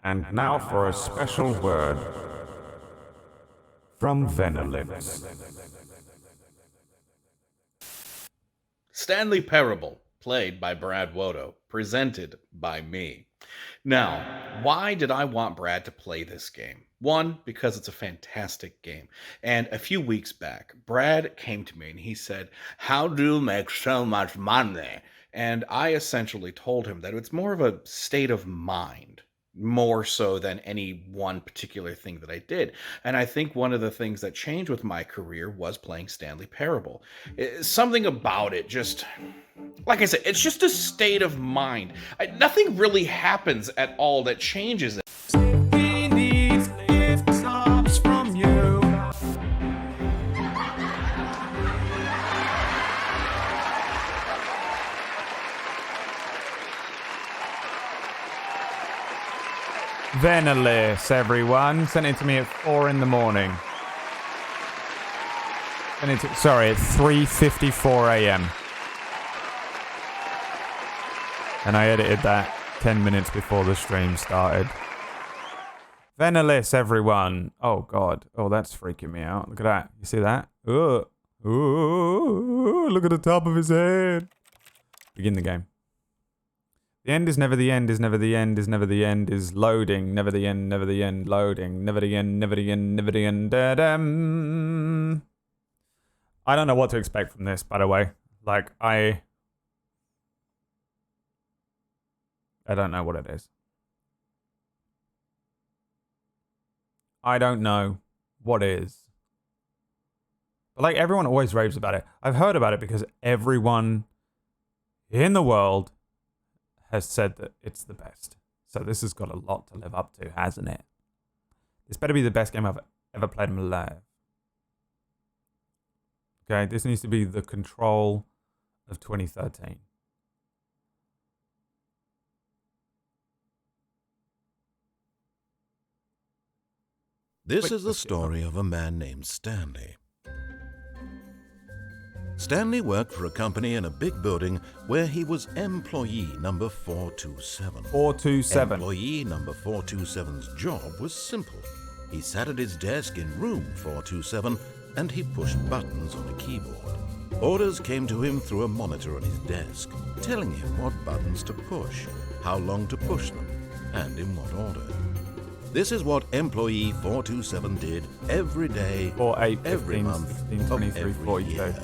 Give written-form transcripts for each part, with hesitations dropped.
And now for a special word from Venelips. Stanley Parable, played by Brad Wodo, presented by me. Now, why did I want Brad to play this game? One, because it's a fantastic game. And a few weeks back, Brad came to me and he said, "How do you make so much money?" And I essentially told him that it's more of a state of mind, more so than any one particular thing that I did. And I think one of the things that changed with my career was playing Stanley Parable. Something about it just, like I said, it's just a state of mind. Nothing really happens at all that changes it. He needs lift stops from you. Venelis, everyone. Sent it to me at 4 in the morning. Sorry, at 3:54 a.m. And I edited that 10 minutes before the stream started. Venelis, everyone. Oh, God. Oh, that's freaking me out. Look at that. You see that? Ooh. Ooh. Look at the top of his head. Begin the game. The end is never the end, is never the end, is never the end, is loading, never the end, loading, never the end, never the end, never the end, da-dum. I don't know what to expect from this, by the way. Like, I don't know what it is. I don't know what is. But like, everyone always raves about it. I've heard about it because everyone in the world has said that it's the best. So this has got a lot to live up to, hasn't it? This better be the best game I've ever played in my life. Okay, this needs to be the Control of 2013. This is the story of a man named Stanley. Stanley worked for a company in a big building where he was employee number 427. 427. Employee number 427's job was simple. He sat at his desk in room 427 and he pushed buttons on a keyboard. Orders came to him through a monitor on his desk, telling him what buttons to push, how long to push them, and in what order. This is what employee 427 did every day, 4, 8, every 15, month, 16, of 23, every 42. year.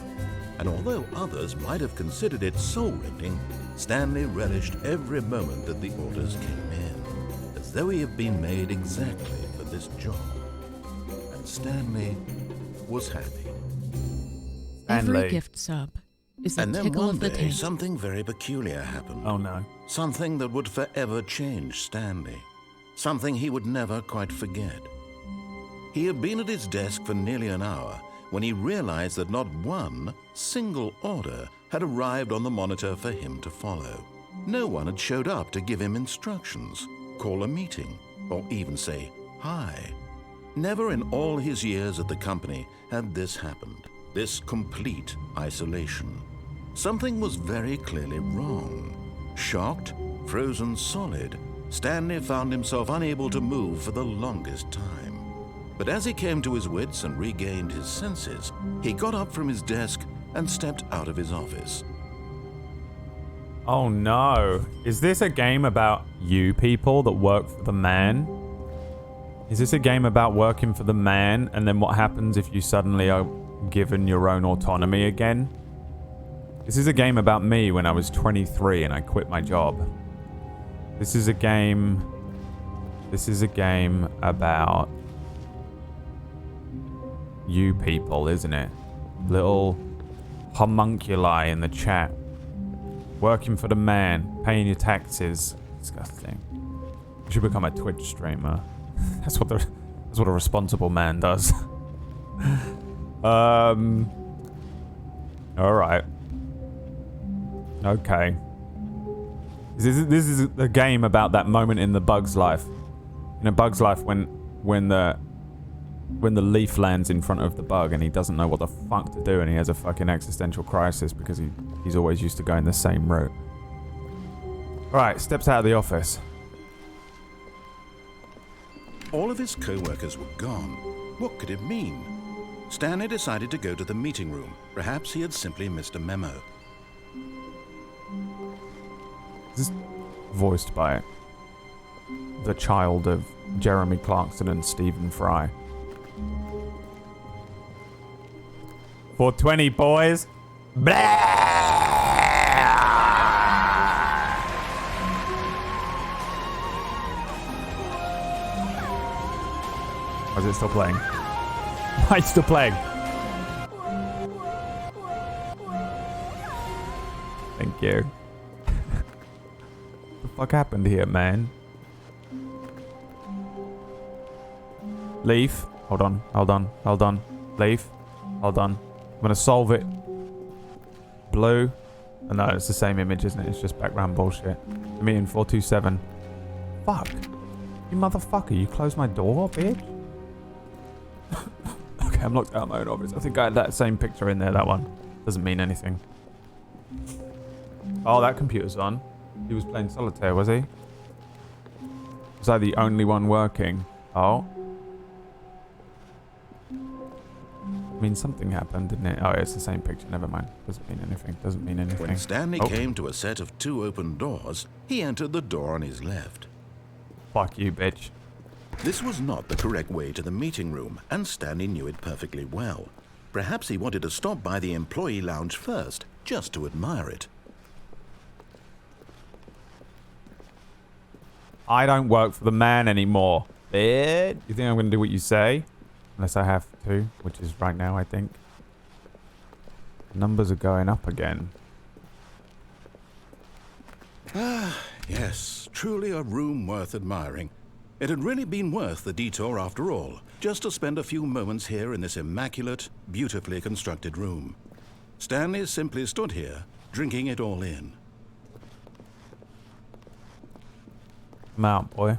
And although others might have considered it soul-rending, Stanley relished every moment that the orders came in, as though he had been made exactly for this job. And Stanley was happy. Every gift sub is a And then tickle one of the day, taint. something very peculiar happened. Oh no. Something that would forever change Stanley. Something he would never quite forget. He had been at his desk for nearly an hour when he realized that not one single order had arrived on the monitor for him to follow. No one had showed up to give him instructions, call a meeting, or even say hi. Never in all his years at the company had this happened, this complete isolation. Something was very clearly wrong. Shocked, frozen solid, Stanley found himself unable to move for the longest time. But as he came to his wits and regained his senses, he got up from his desk and stepped out of his office. Oh no. Is this a game about you people that work for the man? Is this a game about working for the man and then what happens if you suddenly are given your own autonomy again? This is a game about me when I was 23 and I quit my job. This is a game about you people, isn't it? Little homunculi in the chat. Working for the man, paying your taxes. Disgusting. You should become a Twitch streamer. That's what a responsible man does. Alright. Okay. This is a game about that moment in the bug's life. In a bug's life when the leaf lands in front of the bug and he doesn't know what the fuck to do and he has a fucking existential crisis because he's always used to going the same route. Alright, steps out of the office. All of his co-workers were gone. What could it mean? Stanley decided to go to the meeting room. Perhaps he had simply missed a memo. This is voiced by the child of Jeremy Clarkson and Stephen Fry. 420, boys. Blah! Or is it still playing? Why is it still playing? Thank you. What the fuck happened here, man? Leaf. Hold on, hold on, hold on. Leaf. Hold on. I'm gonna solve it. Blue. Oh, no, it's the same image, isn't it? It's just background bullshit. Me in 427. Fuck. You motherfucker, you closed my door, bitch? Okay, I'm locked out of my own office. I think I had that same picture in there, that one. Doesn't mean anything. Oh, that computer's on. He was playing solitaire, was he? Was I the only one working? Oh. I mean, something happened, didn't it? Oh, it's the same picture. Never mind. Doesn't mean anything. Doesn't mean anything. When Stanley came to a set of 2 open doors, he entered the door on his left. Fuck you, bitch. This was not the correct way to the meeting room, and Stanley knew it perfectly well. Perhaps he wanted to stop by the employee lounge first, just to admire it. I don't work for the man anymore. Bitch. You think I'm going to do what you say? Unless I have to, which is right now, I think. Numbers are going up again. Ah, yes, truly a room worth admiring. It had really been worth the detour after all, just to spend a few moments here in this immaculate, beautifully constructed room. Stanley simply stood here, drinking it all in. I'm out, boy.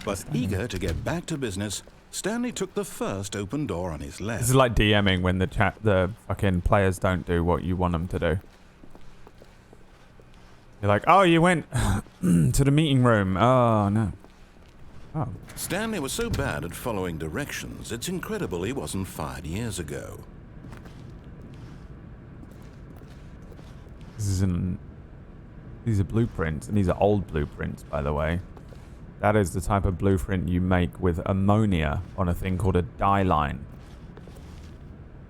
But eager to get back to business, Stanley took the first open door on his left. This is like DMing when the fucking players don't do what you want them to do. You're like, oh, you went to the meeting room. Oh, no. Oh. Stanley was so bad at following directions, it's incredible he wasn't fired years ago. These are blueprints, and these are old blueprints, by the way. That is the type of blueprint you make with ammonia on a thing called a dye line.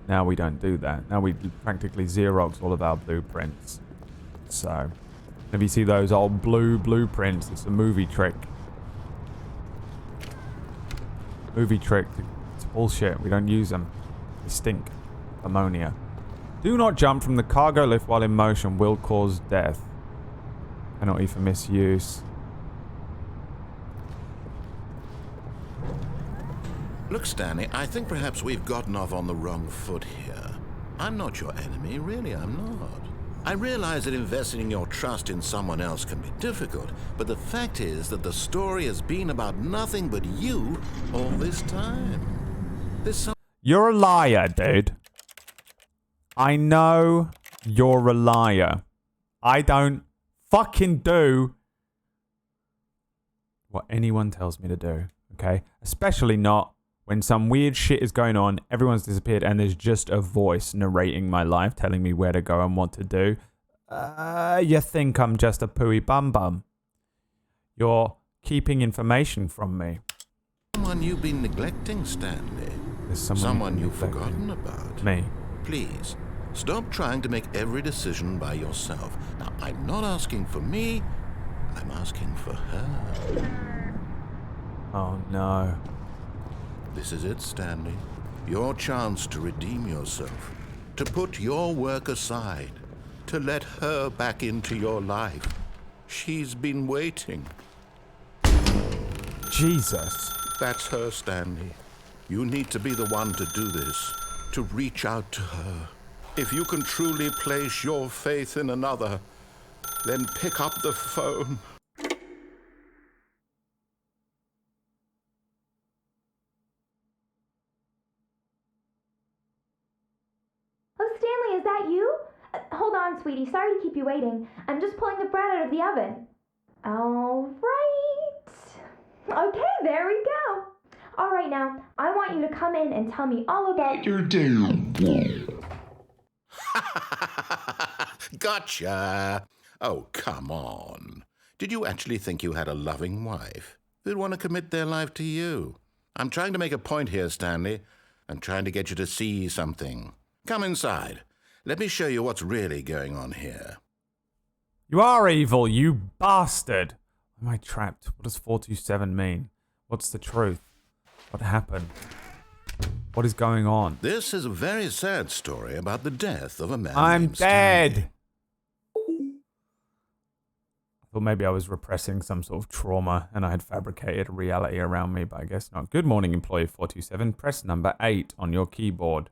Now we don't do that. Now we practically Xerox all of our blueprints. So, if you see those old blue blueprints, it's a movie trick. Movie trick. It's bullshit. We don't use them. They stink. Ammonia. Do not jump from the cargo lift while in motion. Will cause death. Penalty for misuse. Look, Stanley, I think perhaps we've gotten off on the wrong foot here. I'm not your enemy, really, I'm not. I realize that investing your trust in someone else can be difficult, but the fact is that the story has been about nothing but you all this time. You're a liar, dude. I know you're a liar. I don't fucking do what anyone tells me to do, okay? Especially not when some weird shit is going on, everyone's disappeared, and there's just a voice narrating my life, telling me where to go and what to do. You think I'm just a pooey bum bum. You're keeping information from me. Someone you've been neglecting, Stanley. There's someone you've forgotten about. Me. Please, stop trying to make every decision by yourself. Now, I'm not asking for me, I'm asking for her. Oh, no. This is it, Stanley. Your chance to redeem yourself. To put your work aside. To let her back into your life. She's been waiting. Jesus. That's her, Stanley. You need to be the one to do this. To reach out to her. If you can truly place your faith in another, then pick up the phone. Oh, Stanley, is that you? Hold on, sweetie. Sorry to keep you waiting. I'm just pulling the bread out of the oven. All right. Okay, there we go. All right, now, I want you to come in and tell me all about Your damn. Gotcha! Oh, come on. Did you actually think you had a loving wife who'd want to commit their life to you? I'm trying to make a point here, Stanley. I'm trying to get you to see something. Come inside. Let me show you what's really going on here. You are evil, you bastard. Am I trapped? What does 427 mean? What's the truth? What happened? What is going on? This is a very sad story about the death of a man I'm named Stanley. dead. I thought maybe I was repressing some sort of trauma and I had fabricated a reality around me, but I guess not. Good morning, employee 427. Press number 8 on your keyboard.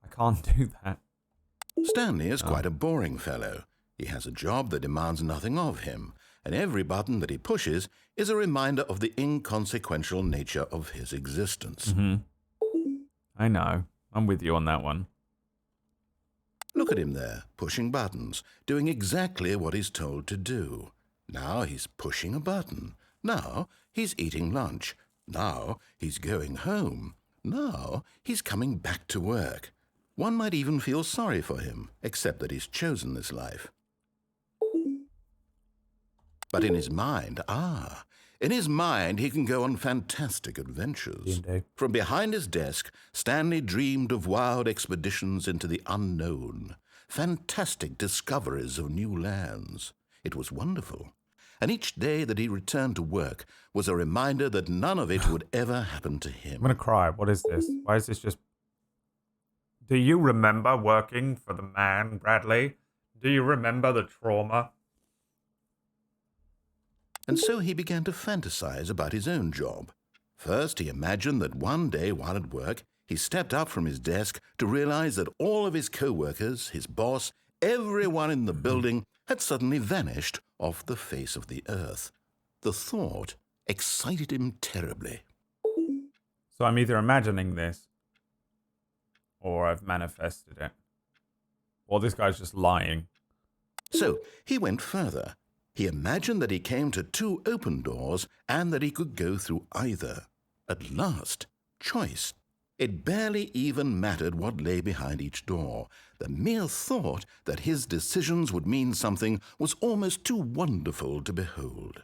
I can't do that. Stanley is quite a boring fellow. He has a job that demands nothing of him, and every button that he pushes is a reminder of the inconsequential nature of his existence. I know. I'm with you on that one. Look at him there, pushing buttons, doing exactly what he's told to do. Now he's pushing a button. Now he's eating lunch. Now he's going home. Now he's coming back to work. One might even feel sorry for him, except that he's chosen this life. But in his mind, he can go on fantastic adventures. Indeed. From behind his desk, Stanley dreamed of wild expeditions into the unknown, fantastic discoveries of new lands. It was wonderful. And each day that he returned to work was a reminder that none of it would ever happen to him. I'm going to cry. What is this? Why is this just... Do you remember working for the man, Bradley? Do you remember the trauma? And so he began to fantasize about his own job. First, he imagined that one day while at work, he stepped up from his desk to realize that all of his co-workers, his boss, everyone in the building had suddenly vanished off the face of the earth. The thought excited him terribly. So I'm either imagining this, or I've manifested it. Or this guy's just lying. So he went further. He imagined that he came to 2 open doors and that he could go through either. At last, choice. It barely even mattered what lay behind each door. The mere thought that his decisions would mean something was almost too wonderful to behold.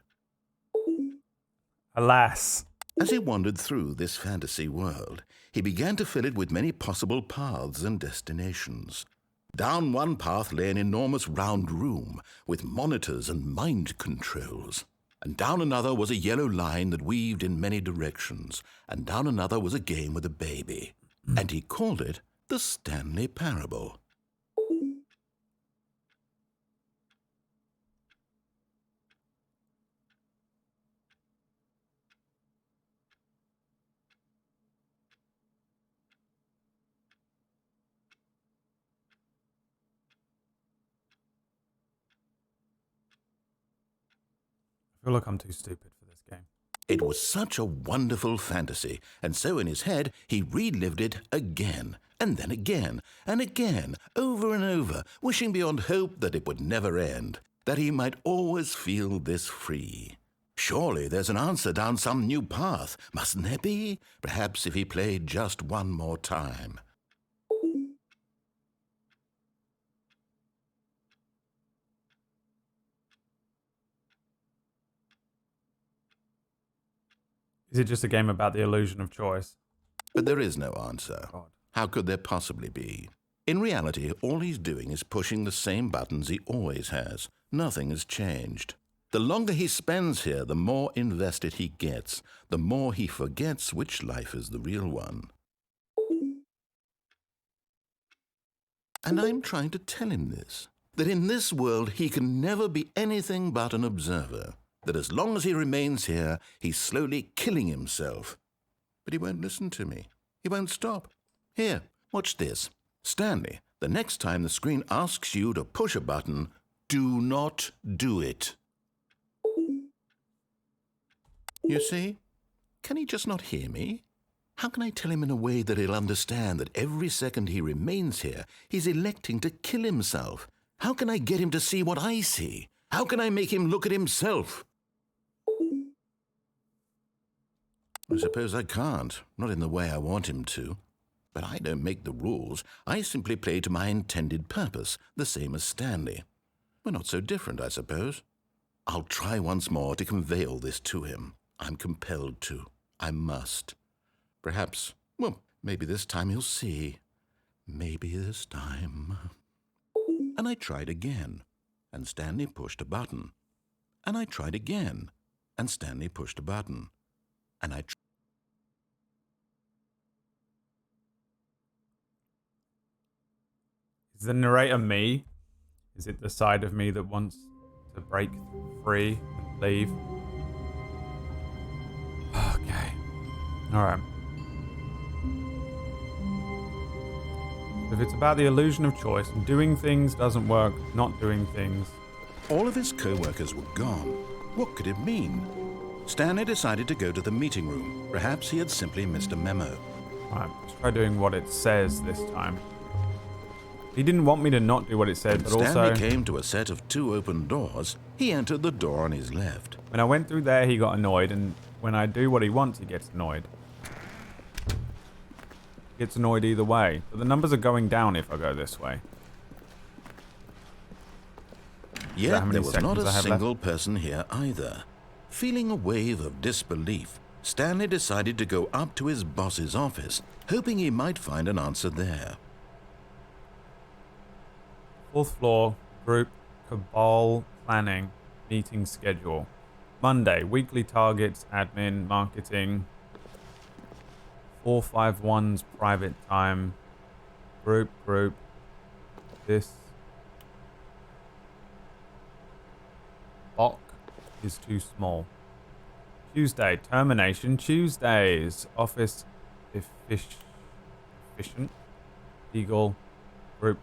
Alas. As he wandered through this fantasy world, he began to fill it with many possible paths and destinations. Down one path lay an enormous round room with monitors and mind controls. And down another was a yellow line that weaved in many directions. And down another was a game with a baby. And he called it the Stanley Parable. I feel like I'm too stupid for this game. It was such a wonderful fantasy, and so in his head he relived it again, and then again, and again, over and over, wishing beyond hope that it would never end, that he might always feel this free. Surely there's an answer down some new path, mustn't there be? Perhaps if he played just one more time. Is it just a game about the illusion of choice? But there is no answer. God. How could there possibly be? In reality, all he's doing is pushing the same buttons he always has. Nothing has changed. The longer he spends here, the more invested he gets, the more he forgets which life is the real one. And I'm trying to tell him this, that in this world he can never be anything but an observer, that as long as he remains here, he's slowly killing himself. But he won't listen to me. He won't stop. Here, watch this. Stanley, the next time the screen asks you to push a button, do not do it. You see? Can he just not hear me? How can I tell him in a way that he'll understand that every second he remains here, he's electing to kill himself? How can I get him to see what I see? How can I make him look at himself? I suppose I can't, not in the way I want him to. But I don't make the rules. I simply play to my intended purpose, the same as Stanley. We're not so different, I suppose. I'll try once more to convey all this to him. I'm compelled to. I must. Perhaps, well, maybe this time he'll see. Maybe this time. And I tried again, and Stanley pushed a button. And I tried again, and Stanley pushed a button. And I Is the narrator me? Is it the side of me that wants to break free and leave? Okay. Alright. If it's about the illusion of choice, and doing things doesn't work, not doing things. All of his co-workers were gone. What could it mean? Stanley decided to go to the meeting room. Perhaps he had simply missed a memo. Alright, let's try doing what it says this time. He didn't want me to not do what it said, but Stanley also... came to a set of 2 open doors. He entered the door on his left. When I went through there, he got annoyed, and when I do what he wants, he gets annoyed. He gets annoyed either way. But the numbers are going down if I go this way. Yet there was not a single person here either. Feeling a wave of disbelief, Stanley decided to go up to his boss's office, hoping he might find an answer there. 4th floor, group, cabal, planning, meeting schedule. Monday, weekly targets, admin, marketing. 451's private time. Group. This block is too small. Tuesday, termination Tuesdays. Office efficient. Eagle, group.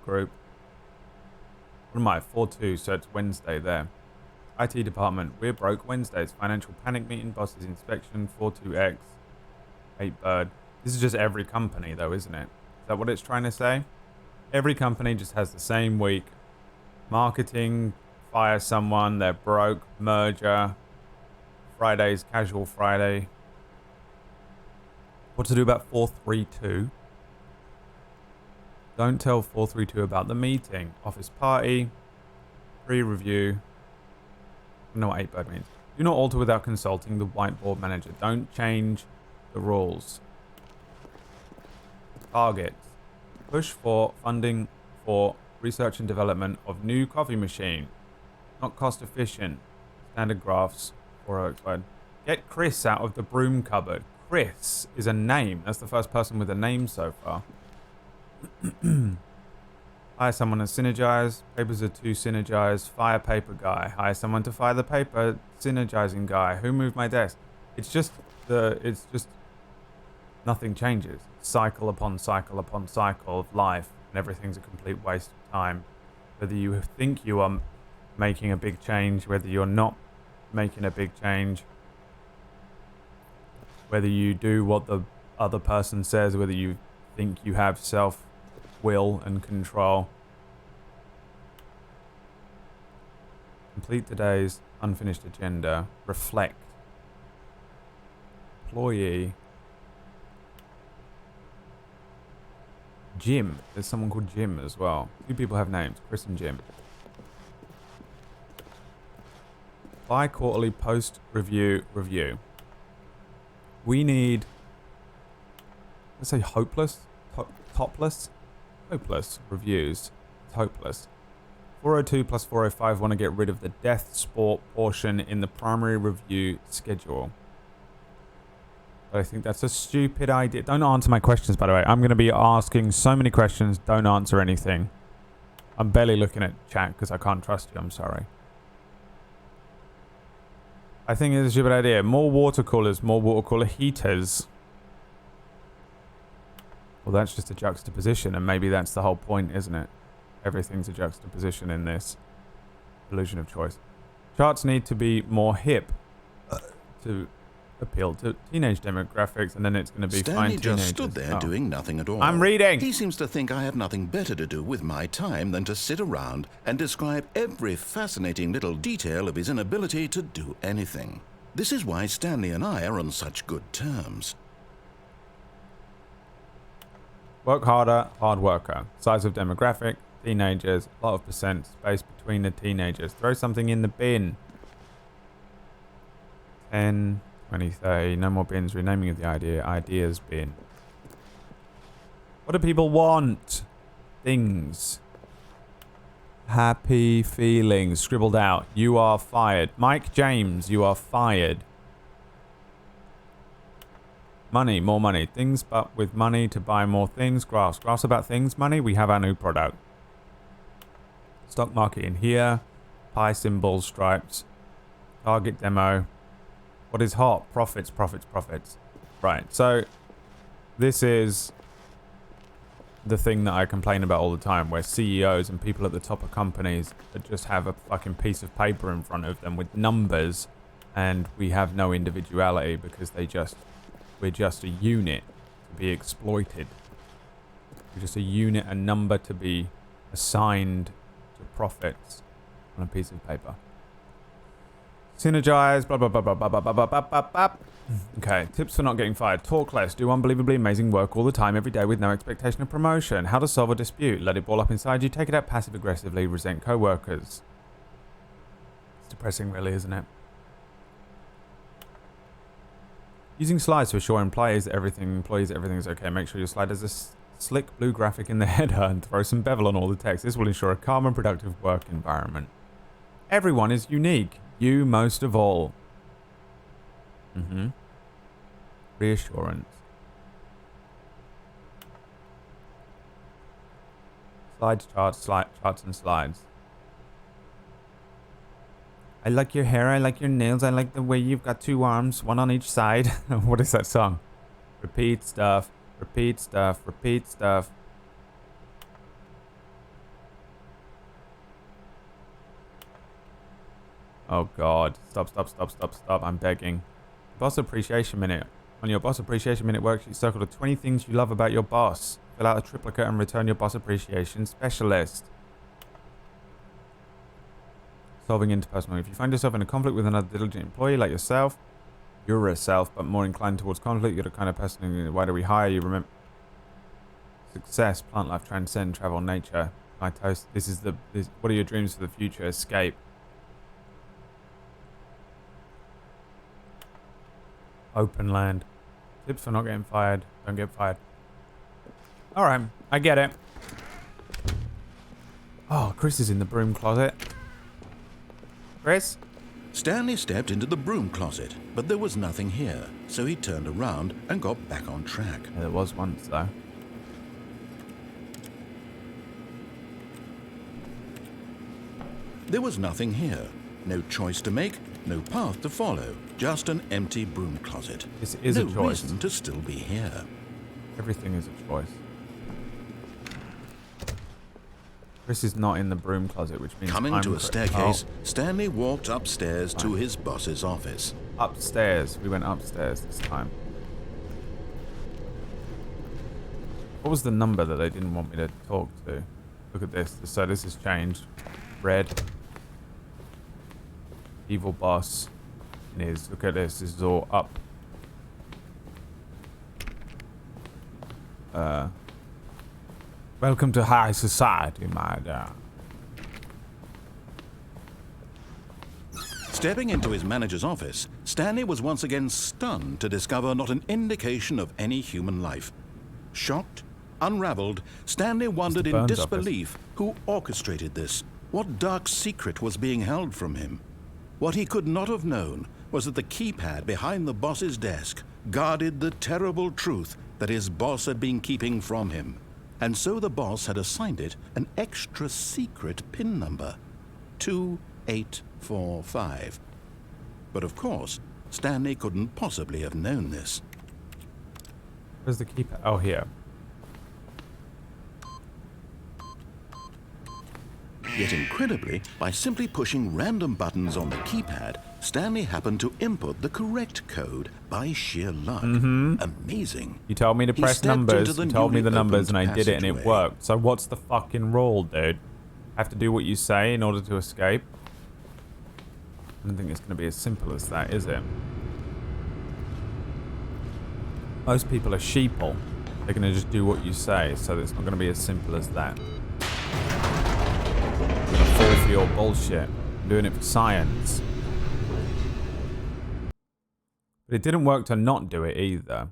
What am I? 4-2, so it's Wednesday there. IT department, we're broke Wednesdays. Financial panic meeting, bosses inspection, 42X, 8bird. This is just every company though, isn't it? Is that what it's trying to say? Every company just has the same week. Marketing, fire someone, they're broke, merger. Fridays, casual Friday. What to do about 432? Don't tell 432 about the meeting. Office party. Pre-review. I don't know what 8bird means. Do not alter without consulting the whiteboard manager. Don't change the rules. Targets. Push for funding for research and development of new coffee machine. Not cost efficient. Standard graphs. 4 Get Chris out of the broom cupboard. Chris is a name. That's the first person with a name so far. Hire someone to synergize. Papers are too synergized. Fire paper guy. Hire someone to fire the paper synergizing guy. Who moved my desk? It's just nothing changes. Cycle upon cycle upon cycle of life, and everything's a complete waste of time. Whether you think you are making a big change, whether you're not making a big change, whether you do what the other person says, whether you think you have self-will and control. Complete today's unfinished agenda. Reflect. Employee. Jim. There's someone called Jim as well. 2 people have names. Chris and Jim. Bi-quarterly post-review review. We need... Let's say hopeless? Topless? Hopeless reviews. It's hopeless. 402 plus 405 want to get rid of the death sport portion in the primary review schedule. But I think that's a stupid idea. Don't answer my questions, by the way. I'm going to be asking so many questions. Don't answer anything. I'm barely looking at chat because I can't trust you. I'm sorry. I think it's a stupid idea. More water coolers, more water cooler heaters. Well, that's just a juxtaposition, and maybe that's the whole point, isn't it? Everything's a juxtaposition in this illusion of choice. Charts need to be more hip to appeal to teenage demographics, and then it's going to be Stanley fine teenagers. just stood there doing nothing at all. I'm reading! He seems to think I have nothing better to do with my time than to sit around and describe every fascinating little detail of his inability to do anything. This is why Stanley and I are on such good terms. Work harder, hard worker. Size of demographic, teenagers, a lot of percent, space between the teenagers. Throw something in the bin. 10, 20, 30, no more bins. Renaming of the idea. Ideas bin. What do people want? Things. Happy feelings. Scribbled out. You are fired. Mike James, you are fired. Money, more money. Things, but with money to buy more things. Graphs. Graphs about things. Money. We have our new product. Stock market in here. Pie symbols, stripes. Target demo. What is hot? Profits, profits, profits. Right. So this is the thing that I complain about all the time, where CEOs and people at the top of companies that just have a fucking piece of paper in front of them with numbers, and we have no individuality because we're just a unit to be exploited. We're just a unit, a number to be assigned to profits on a piece of paper. Synergize, blah, blah, blah, blah, blah, blah, blah, blah, blah, blah. Okay, tips for not getting fired. Talk less. Do unbelievably amazing work all the time, every day with no expectation of promotion. How to solve a dispute. Let it ball up inside you. Take it out passive-aggressively. Resent co-workers. It's depressing, really, isn't it? Using slides to assure employees that everything is okay. Make sure your slide has a slick blue graphic in the header and throw some bevel on all the text. This will ensure a calm and productive work environment. Everyone is unique. You most of all. Reassurance. Slides, charts and slides. I like your hair, I like your nails, I like the way you've got 2 arms, 1 on each side. What is that song? Repeat stuff, repeat stuff, repeat stuff. Oh God, stop, I'm begging. Boss Appreciation Minute. On your Boss Appreciation Minute worksheet, circle the 20 things you love about your boss. Fill out a triplicate and return your Boss Appreciation Specialist. Solving interpersonal. If you find yourself in a conflict with another diligent employee like yourself, you're a self, but more inclined towards conflict, you're the kind of person, why do we hire you? Remember, success, plant life, transcend, travel, nature. My toast. What are your dreams for the future? Escape. Open land. Tips for not getting fired. Don't get fired. Alright, I get it. Oh, Chris is in the broom closet. Chris? Stanley stepped into the broom closet, but there was nothing here, so he turned around and got back on track. Yeah, there was once, though. There was nothing here. No choice to make, no path to follow. Just an empty broom closet. This is a choice. No reason to still be here. Everything is a choice. Chris is not in the broom closet, which means Coming to a staircase, Stanley walked upstairs to his boss's office. Upstairs. We went upstairs this time. What was the number that they didn't want me to talk to? Look at this. So this has changed. Red. Evil boss. Look at this. This is all up. Welcome to high society, my dear. Stepping into his manager's office, Stanley was once again stunned to discover not an indication of any human life. Shocked, unraveled, Stanley wondered in disbelief who orchestrated this. What dark secret was being held from him? What he could not have known was that the keypad behind the boss's desk guarded the terrible truth that his boss had been keeping from him. And so the boss had assigned it an extra secret PIN number, 2845. But of course, Stanley couldn't possibly have known this. Where's the keypad? Oh, here. Yet incredibly, by simply pushing random buttons on the keypad, Stanley happened to input the correct code by sheer luck. Amazing. You told me to press numbers, you told me the numbers, and I did it, and it worked. So what's the fucking rule, dude? I have to do what you say in order to escape? I don't think it's going to be as simple as that, is it? Most people are sheeple. They're going to just do what you say, so it's not going to be as simple as that. I'm going to fall for your bullshit. I'm doing it for science. But it didn't work to not do it either.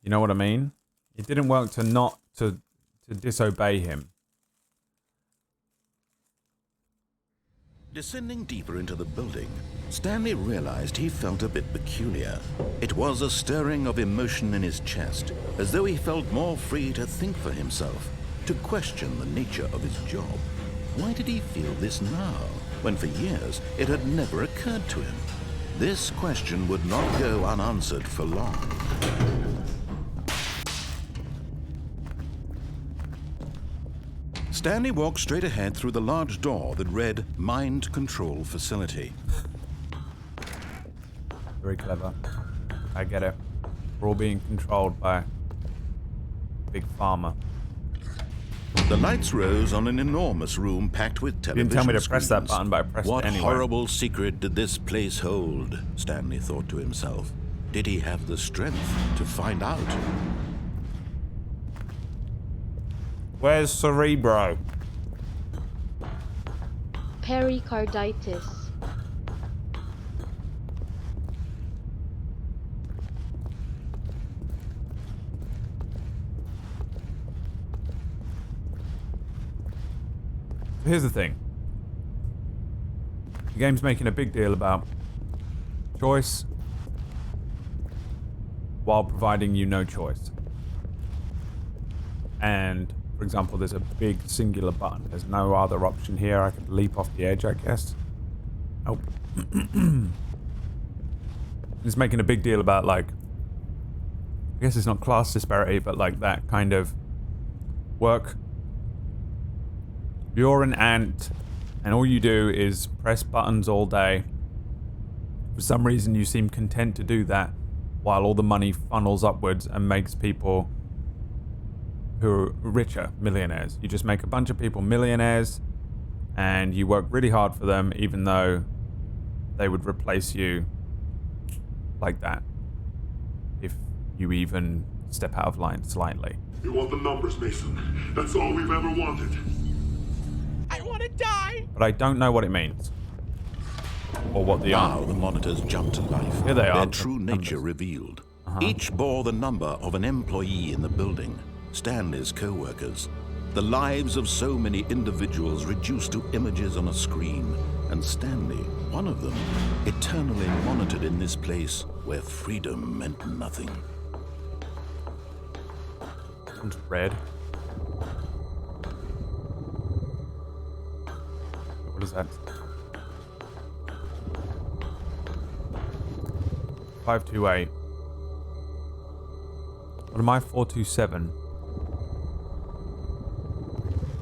You know what I mean? It didn't work to not to disobey him. Descending deeper into the building, Stanley realized he felt a bit peculiar. It was a stirring of emotion in his chest, as though he felt more free to think for himself, to question the nature of his job. Why did he feel this now, when for years it had never occurred to him? This question would not go unanswered for long. Stanley walked straight ahead through the large door that read Mind Control Facility. Very clever. I get it. We're all being controlled by Big Pharma. The lights rose on an enormous room packed with television You didn't tell me to press that screens. button, but I pressed What it anyway. horrible secret did this place hold? Stanley thought to himself. Did he have the strength to find out? Where's Cerebro? Pericarditis. Here's the thing. The game's making a big deal about choice while providing you no choice. And, for example, there's a big singular button. There's no other option here. I could leap off the edge, I guess. Nope. It's making a big deal about, like, I guess it's not class disparity, but like that kind of work. You're an ant, and all you do is press buttons all day. For some reason, you seem content to do that, while all the money funnels upwards and makes people who are richer millionaires. You just make a bunch of people millionaires, and you work really hard for them, even though they would replace you like that, if you even step out of line slightly. You want the numbers, Mason. That's all we've ever wanted. I want to die. But I don't know what it means. Or what they are. Now the monitors jumped to life. Here they are, Their the true numbers. nature revealed. Each bore the number of an employee in the building, Stanley's co-workers. The lives of so many individuals reduced to images on a screen, and Stanley, one of them, eternally monitored in this place where freedom meant nothing. One's red. What is that? 528. What am I? 427.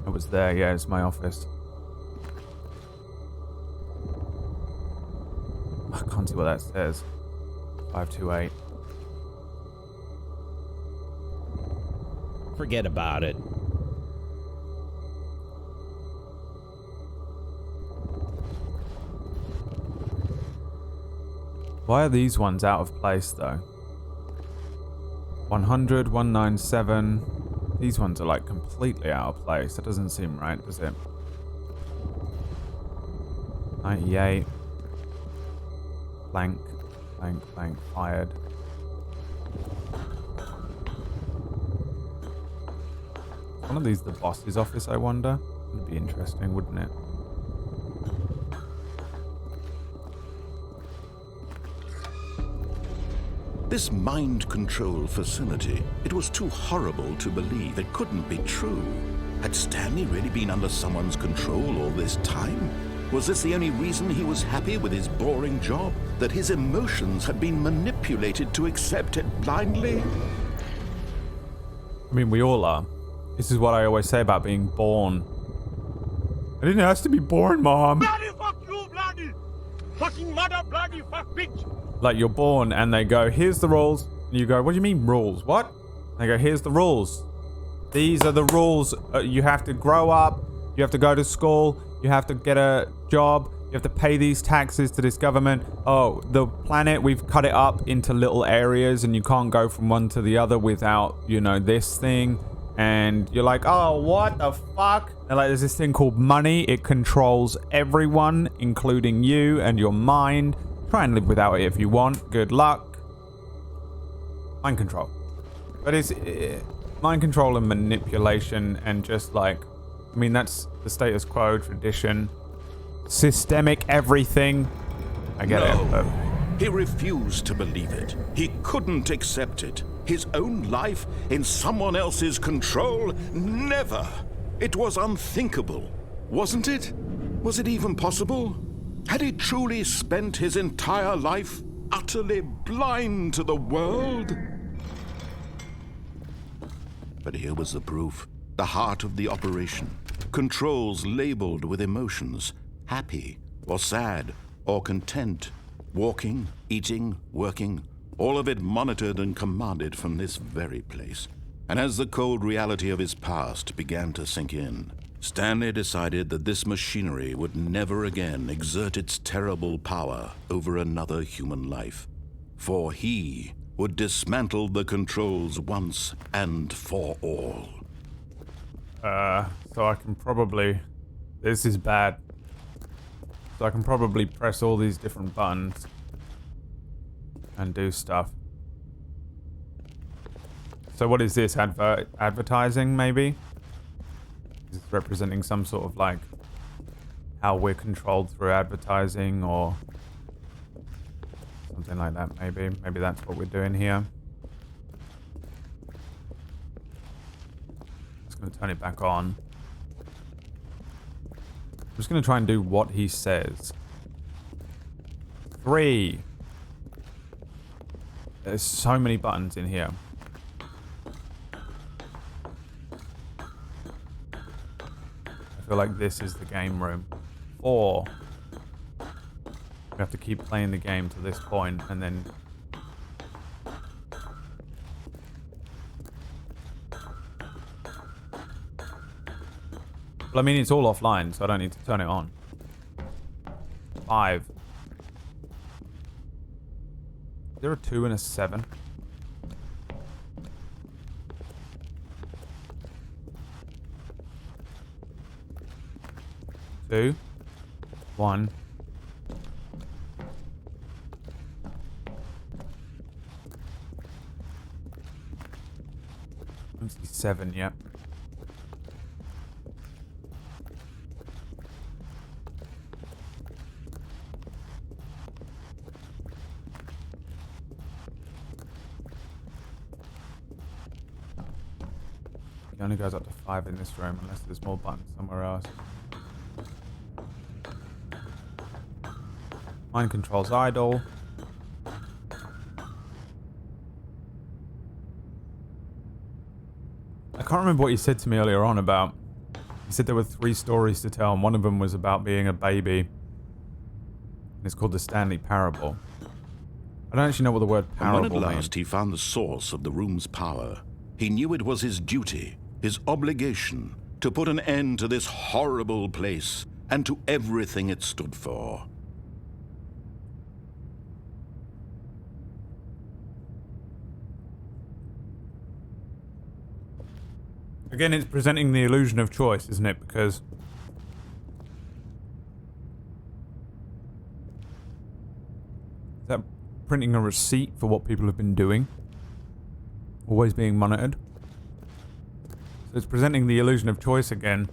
It was there, yeah, it's my office. I can't see what that says. 528. Forget about it. Why are these ones out of place, though? 100, 197. These ones are, like, completely out of place. That doesn't seem right, does it? 98. Blank. Blank, blank. Fired. One of these the boss's office, I wonder? Would be interesting, wouldn't it? This mind control facility, it was too horrible to believe. It couldn't be true. Had Stanley really been under someone's control all this time? Was this the only reason he was happy with his boring job? That his emotions had been manipulated to accept it blindly? I mean, we all are. This is what I always say about being born. I didn't ask to be born, Mom. Bloody fuck you, bloody. Fucking mother, bloody fuck bitch. Like, you're born and they go, here's the rules. And you go, what do you mean rules? What? They go, here's the rules. These are the rules. You have to grow up. You have to go to school. You have to get a job. You have to pay these taxes to this government. Oh, the planet, we've cut it up into little areas and you can't go from one to the other without, you know, this thing. And you're like, oh, what the fuck? And like, there's this thing called money. It controls everyone, including you and your mind. Try and live without it if you want. Good luck. Mind control. But it's mind control and manipulation and just like, I mean, that's the status quo, tradition, systemic everything. I get it, but... He refused to believe it. He couldn't accept it. His own life in someone else's control? Never! It was unthinkable, wasn't it? Was it even possible? Had he truly spent his entire life utterly blind to the world? But here was the proof. The heart of the operation. Controls labeled with emotions. Happy, or sad, or content. Walking, eating, working. All of it monitored and commanded from this very place. And as the cold reality of his past began to sink in, Stanley decided that this machinery would never again exert its terrible power over another human life. For he would dismantle the controls once and for all. So I can probably... This is bad. So I can probably press all these different buttons and do stuff. So what is this? Advertising, maybe? Is this representing some sort of like how we're controlled through advertising or something like that, maybe? Maybe that's what we're doing here. Just going to turn it back on. I'm just going to try and do what he says. 3. There's so many buttons in here. I feel like this is the game room. 4. We have to keep playing the game to this point and then... Well, I mean, it's all offline, so I don't need to turn it on. 5. Is there a 2 and a 7? Two. 1. I don't see 7 yet. It only goes up to 5 in this room unless there's more buttons somewhere else. Mind controls idle. I can't remember what you said to me earlier on about... You said there were 3 stories to tell and one of them was about being a baby. And it's called the Stanley Parable. I don't actually know what the word parable means. And when at last he found the source of the room's power, he knew it was his duty, his obligation, to put an end to this horrible place and to everything it stood for. Again, it's presenting the illusion of choice, isn't it? Because... Is that printing a receipt for what people have been doing? Always being monitored? So it's presenting the illusion of choice again.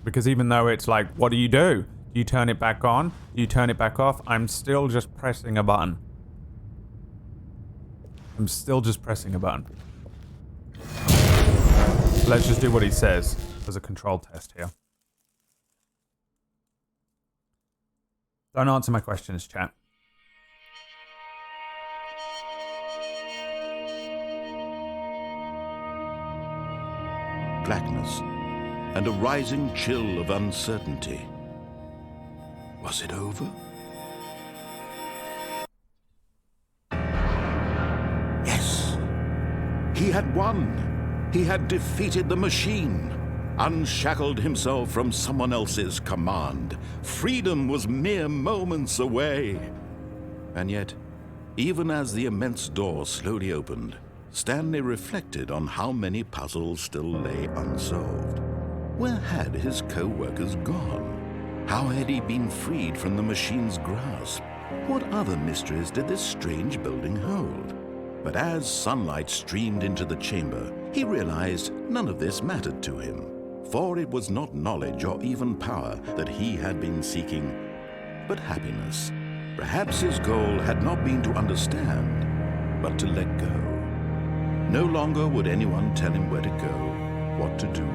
Because even though it's like, what do? Do you turn it back on? Do you turn it back off? I'm still just pressing a button. I'm still just pressing a button. Let's just do what he says as a control test here. Don't answer my questions, chat. Blackness and a rising chill of uncertainty. Was it over? Yes. He had won. He had defeated the machine. unshackled himself from someone else's command. Freedom was mere moments away. And yet, even as the immense door slowly opened, Stanley reflected on how many puzzles still lay unsolved. Where had his co-workers gone? How had he been freed from the machine's grasp? What other mysteries did this strange building hold? But as sunlight streamed into the chamber, he realized none of this mattered to him, for it was not knowledge or even power that he had been seeking, but happiness. Perhaps his goal had not been to understand, but to let go. No longer would anyone tell him where to go, what to do,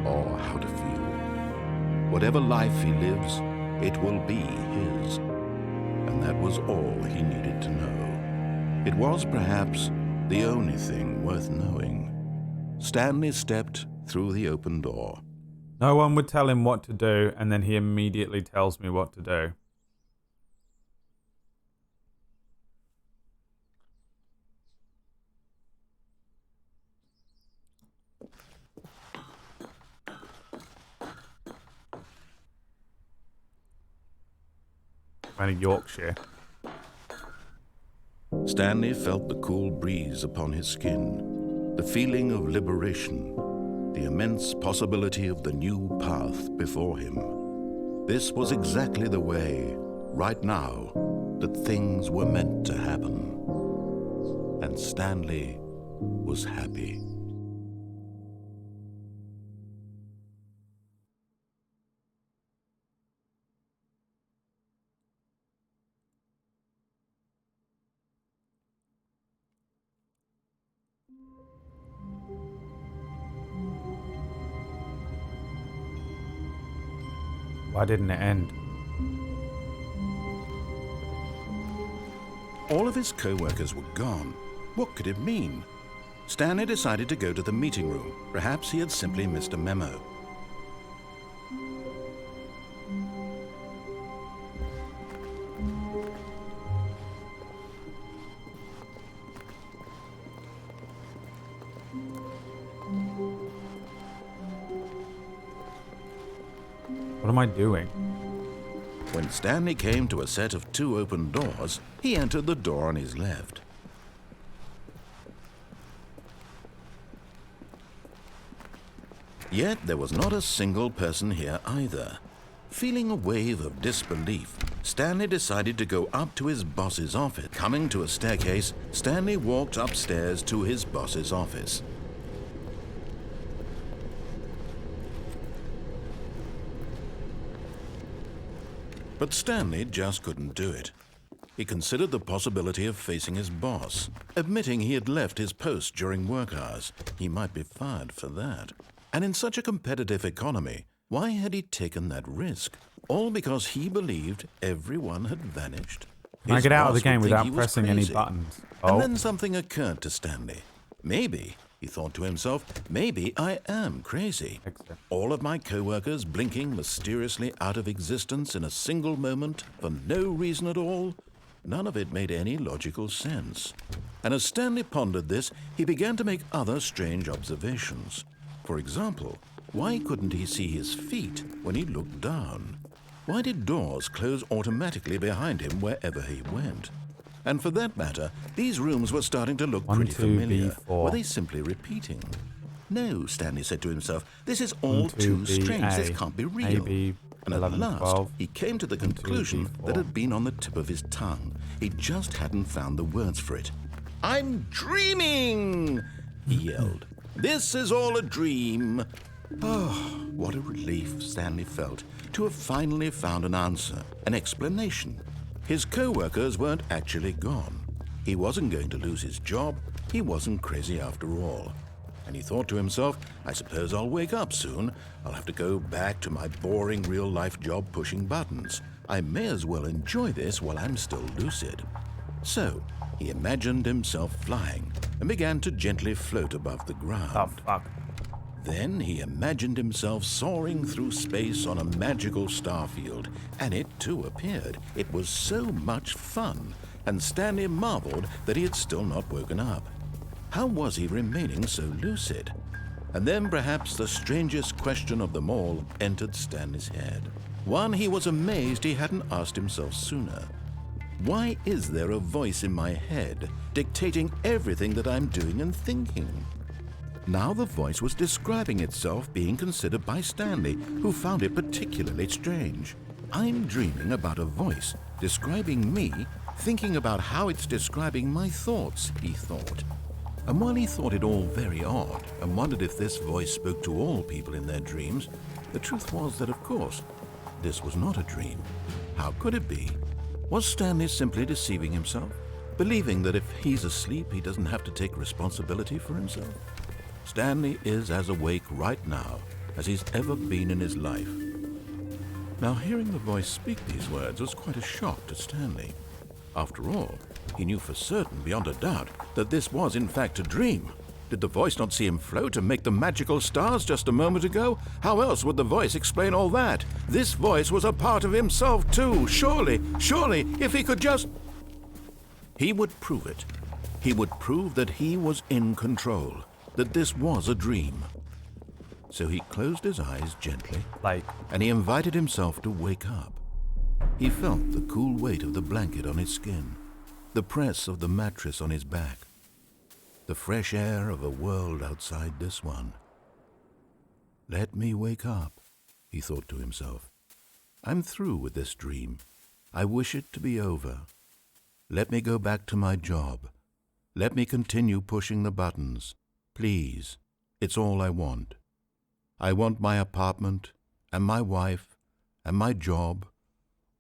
or how to feel. Whatever life he lives, it will be his. And that was all he needed to know. It was perhaps the only thing worth knowing. Stanley stepped through the open door. No one would tell him what to do, and then he immediately tells me what to do. I'm in Yorkshire. Stanley felt the cool breeze upon his skin, the feeling of liberation, the immense possibility of the new path before him. This was exactly the way, right now, that things were meant to happen. And Stanley was happy. Why didn't it end? All of his co-workers were gone. What could it mean? Stanley decided to go to the meeting room. Perhaps he had simply missed a memo. What am I doing? When Stanley came to a set of 2 open doors, he entered the door on his left. Yet there was not a single person here either. Feeling a wave of disbelief, Stanley decided to go up to his boss's office. Coming to a staircase, Stanley walked upstairs to his boss's office. But Stanley just couldn't do it. He considered the possibility of facing his boss. Admitting he had left his post during work hours, he might be fired for that. And in such a competitive economy, why had he taken that risk? All because he believed everyone had vanished? Can I get out of the game without pressing any buttons? And then something occurred to Stanley. Maybe, he thought to himself, maybe I am crazy. Excellent. All of my co-workers blinking mysteriously out of existence in a single moment for no reason at all? None of it made any logical sense. And as Stanley pondered this, he began to make other strange observations. For example, why couldn't he see his feet when he looked down? Why did doors close automatically behind him wherever he went? And for that matter, these rooms were starting to look pretty familiar. Were they simply repeating? No, Stanley said to himself, this is all too strange. This can't be real. And at last, he came to the conclusion that had been on the tip of his tongue. He just hadn't found the words for it. I'm dreaming, he yelled. This is all a dream. Oh, what a relief Stanley felt to have finally found an answer, an explanation. His co-workers weren't actually gone. He wasn't going to lose his job. He wasn't crazy after all. And he thought to himself, I suppose I'll wake up soon. I'll have to go back to my boring real-life job pushing buttons. I may as well enjoy this while I'm still lucid. So, he imagined himself flying and began to gently float above the ground. Oh, fuck. Then he imagined himself soaring through space on a magical starfield, and it too appeared. It was so much fun, and Stanley marveled that he had still not woken up. How was he remaining so lucid? And then perhaps the strangest question of them all entered Stanley's head. One he was amazed he hadn't asked himself sooner. Why is there a voice in my head dictating everything that I'm doing and thinking? Now the voice was describing itself being considered by Stanley, who found it particularly strange. I'm dreaming about a voice describing me, thinking about how it's describing my thoughts, he thought. And while he thought it all very odd and wondered if this voice spoke to all people in their dreams, the truth was that, of course, this was not a dream. How could it be? Was Stanley simply deceiving himself, believing that if he's asleep, he doesn't have to take responsibility for himself? Stanley is as awake right now as he's ever been in his life. Now, hearing the voice speak these words was quite a shock to Stanley. After all, he knew for certain, beyond a doubt, that this was in fact a dream. Did the voice not see him float and make the magical stars just a moment ago? How else would the voice explain all that? This voice was a part of himself too. Surely, if he could just... He would prove it. He would prove that he was in control, that this was a dream. So he closed his eyes gently, and he invited himself to wake up. He felt the cool weight of the blanket on his skin, the press of the mattress on his back, the fresh air of a world outside this one. Let me wake up, he thought to himself. I'm through with this dream. I wish it to be over. Let me go back to my job. Let me continue pushing the buttons. Please, it's all I want. I want my apartment, and my wife, and my job.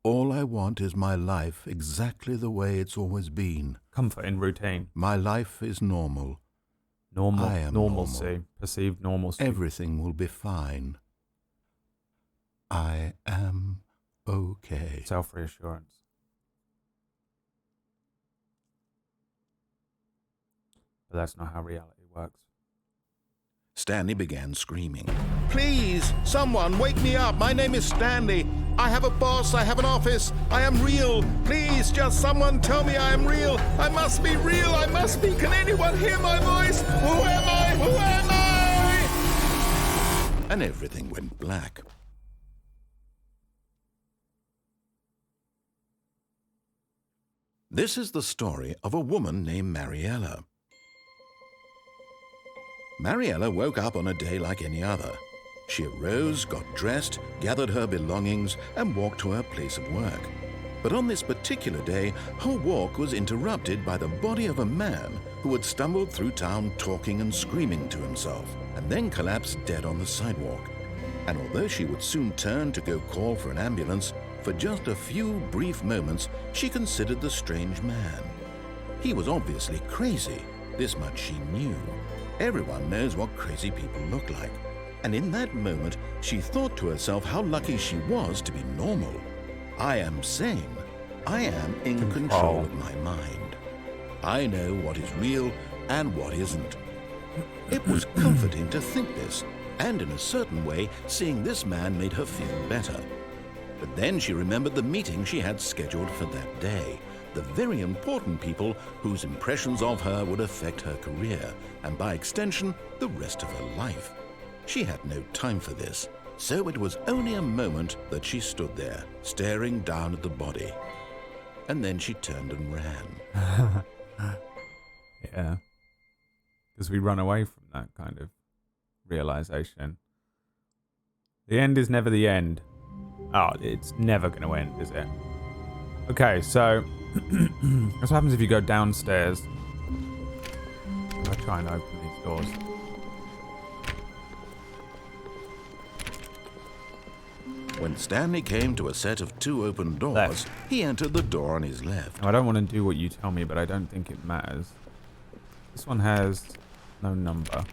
All I want is my life exactly the way it's always been. Comfort in routine. My life is normal. I am normalcy. Normal. Perceived normalcy. Everything will be fine. I am okay. Self-reassurance. But that's not how reality works. Stanley began screaming. Please, someone, wake me up. My name is Stanley. I have a boss. I have an office. I am real. Please, just someone tell me I am real. I must be real. I must be. Can anyone hear my voice? Who am I? Who am I? And everything went black. This is the story of a woman named Mariella. Mariella woke up on a day like any other. She arose, got dressed, gathered her belongings, and walked to her place of work. But on this particular day, her walk was interrupted by the body of a man who had stumbled through town talking and screaming to himself, and then collapsed dead on the sidewalk. And although she would soon turn to go call for an ambulance, for just a few brief moments she considered the strange man. He was obviously crazy. This much she knew. Everyone knows what crazy people look like. And in that moment, she thought to herself how lucky she was to be normal. I am sane. I am in control of my mind. I know what is real and what isn't. It was comforting to think this, and in a certain way, seeing this man made her feel better. But then she remembered the meeting she had scheduled for that day. The very important people whose impressions of her would affect her career, and by extension, the rest of her life. She had no time for this, so it was only a moment that she stood there, staring down at the body. And then she turned and ran. Yeah. Because we run away from that kind of realization. The end is never the end. Oh, it's never going to end, is it? Okay, so that's what happens if you go downstairs. I'll try and open these doors. When Stanley came to a set of 2 open doors, Left. he entered the door on his left. Now, I don't want to do what you tell me, but I don't think it matters. This one has no number.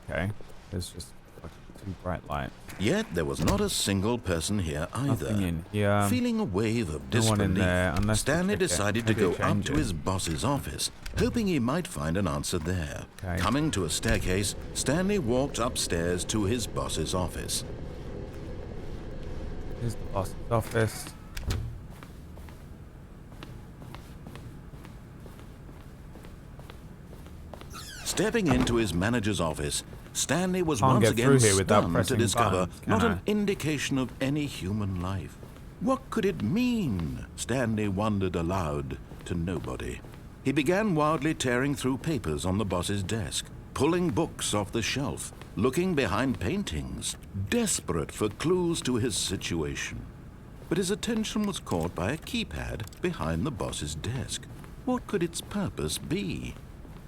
Okay, there's just fucking 2 bright lights. Yet there was not a single person here either. Nothing in here. Feeling a wave of No one in disbelief, there, unless Stanley the ticket. decided to Maybe go it up to changes. his boss's office, hoping he might find an answer there. Okay. Coming to a staircase, Stanley walked upstairs to his boss's office. Here's the boss's office. Stepping into his manager's office, Stanley was Can't once get again through here without stunned to pressing discover buttons, not can an I? indication of any human life. What could it mean? Stanley wondered aloud to nobody. He began wildly tearing through papers on the boss's desk, pulling books off the shelf, looking behind paintings, desperate for clues to his situation. But his attention was caught by a keypad behind the boss's desk. What could its purpose be?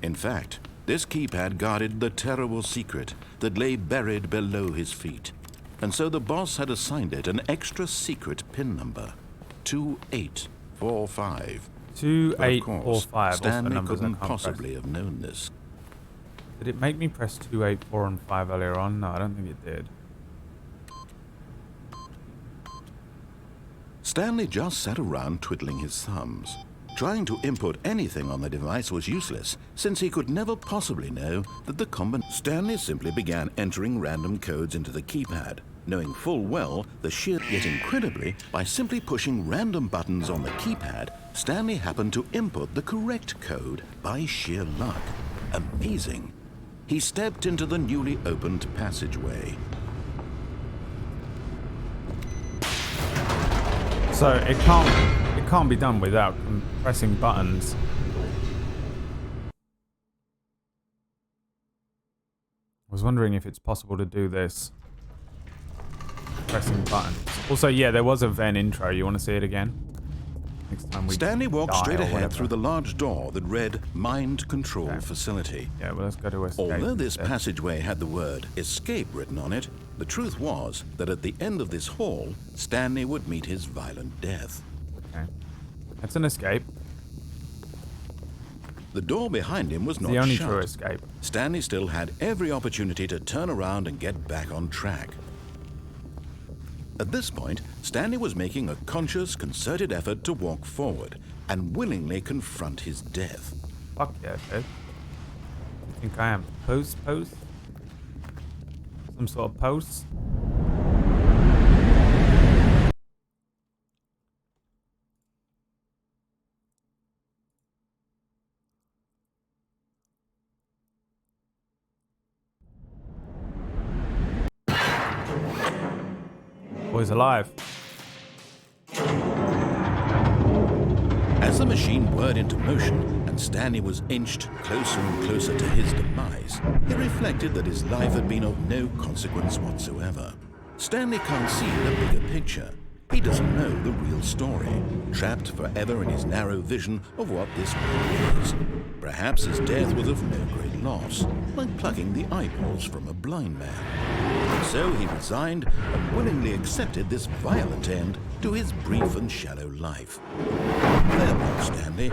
In fact, this keypad guarded the terrible secret that lay buried below his feet. And so the boss had assigned it an extra secret PIN number, 2845. 2845. Stanley numbers I couldn't can't possibly have known this. press. Did it make me press 2, 8, 4, and 5 earlier on? No, I don't think it did. Stanley just sat around twiddling his thumbs. Trying to input anything on the device was useless, since he could never possibly know that the Stanley simply began entering random codes into the keypad, knowing full well the sheer... Yet incredibly, by simply pushing random buttons on the keypad, Stanley happened to input the correct code by sheer luck. Amazing. He stepped into the newly opened passageway. So it can't be done without pressing buttons. I was wondering if it's possible to do this pressing buttons. Also, yeah, there was a Ven intro. You want to see it again? Next time we Stanley walked die straight or ahead whatever. through the large door that read Mind Control Facility. Yeah, well, let's go to escape. Although this instead. passageway had the word escape written on it, the truth was that at the end of this hall, Stanley would meet his violent death. Okay. That's an escape. The door behind him was It's not the only shut. true escape. Stanley still had every opportunity to turn around and get back on track. At this point, Stanley was making a conscious, concerted effort to walk forward and willingly confront his death. Fuck yeah, dude. You think I am post? Some sort of post? Boy's alive. As the machine whirred into motion and Stanley was inched closer and closer to his demise, he reflected that his life had been of no consequence whatsoever. Stanley can't see the bigger picture. He doesn't know the real story, trapped forever in his narrow vision of what this world is. Perhaps his death was of no great loss, like plucking the eyeballs from a blind man. So he resigned and willingly accepted this violent end to his brief and shallow life. Farewell, Stanley.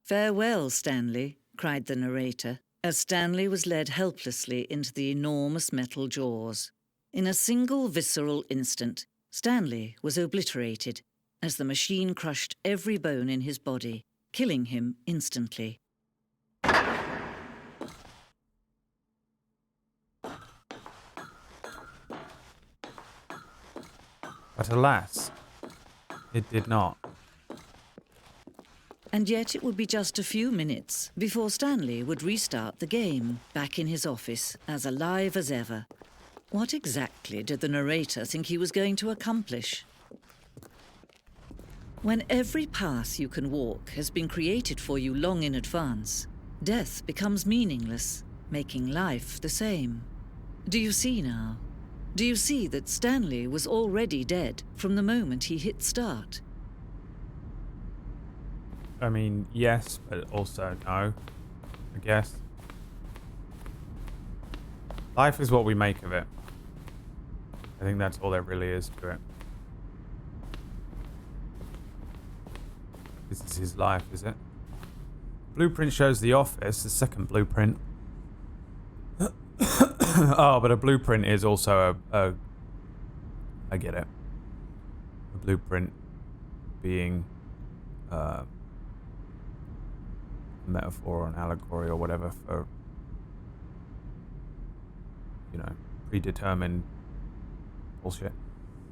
"Farewell, Stanley," cried the narrator, as Stanley was led helplessly into the enormous metal jaws. In a single visceral instant, Stanley was obliterated as the machine crushed every bone in his body, killing him instantly. But alas, it did not. And yet it would be just a few minutes before Stanley would restart the game, back in his office, as alive as ever. What exactly did the narrator think he was going to accomplish? When every path you can walk has been created for you long in advance, death becomes meaningless, making life the same. Do you see now? Do you see that Stanley was already dead from the moment he hit start? I mean, yes, but also no, I guess. Life is what we make of it. I think that's all there really is to it. This is his life, is it? Blueprint shows the office, the second blueprint. Oh, but a blueprint is also a I get it. A blueprint being metaphor or an allegory or whatever for, you know, predetermined bullshit.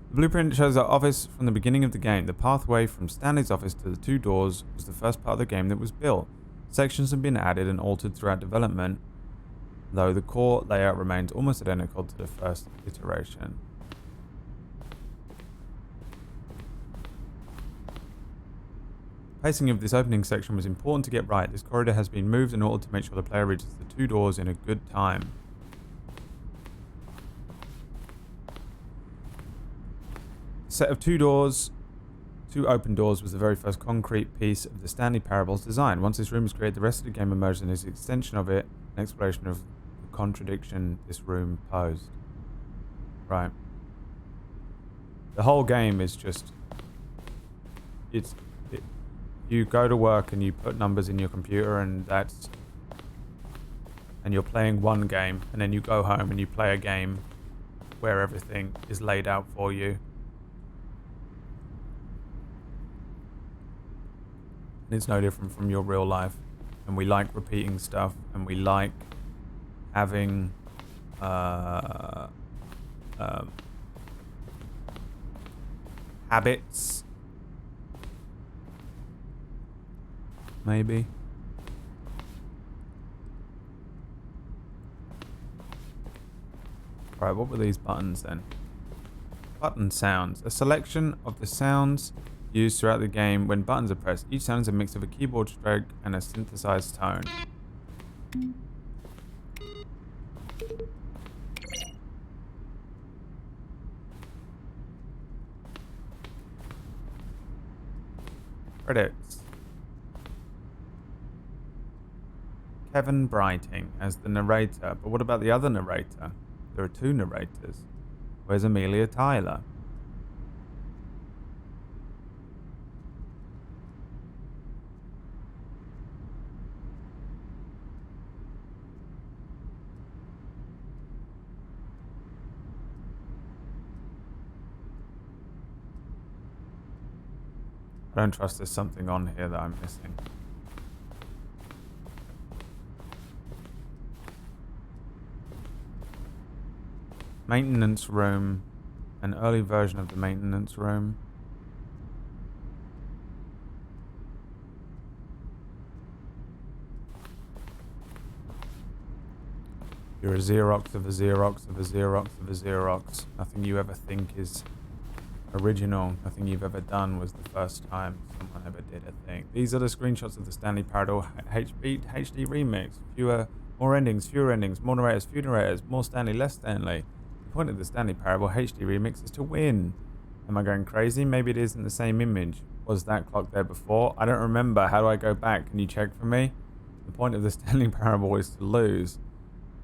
The blueprint shows our office from the beginning of the game. The pathway from Stanley's office to the 2 doors was the first part of the game that was built. Sections have been added and altered throughout development, though the core layout remains almost identical to the first iteration. Pacing of this opening section was important to get right. This corridor has been moved in order to make sure the player reaches the 2 doors in a good time. A set of 2 doors, 2 open doors, was the very first concrete piece of the Stanley Parable's design. Once this room was created, the rest of the game emerged as an extension of it, an exploration of the contradiction this room posed. Right. The whole game is just... You go to work and you put numbers in your computer, and you're playing one game, and then you go home and you play a game where everything is laid out for you. It's no different from your real life, and we like repeating stuff, and we like having habits, maybe. Right, what were these buttons then? Button sounds. A selection of the sounds used throughout the game when buttons are pressed. Each sound is a mix of a keyboard stroke and a synthesized tone. Credits. Kevin Brighting as the narrator. But what about the other narrator? There are 2 narrators. Where's Amelia Tyler? I don't trust there's something on here that I'm missing. Maintenance room. An early version of the maintenance room. You're a Xerox of a Xerox of a Xerox of a Xerox. Nothing you ever think is original. Nothing you've ever done was the first time someone ever did a thing. These are the screenshots of the Stanley Parable HD remix. More endings, fewer endings, more narrators, fewer narrators, more Stanley, less Stanley. The point of the Stanley Parable HD remix is to win. Am I going crazy? Maybe it isn't the same image. Was that clock there before? I don't remember. How do I go back? Can you check for me? The point of the Stanley Parable is to lose.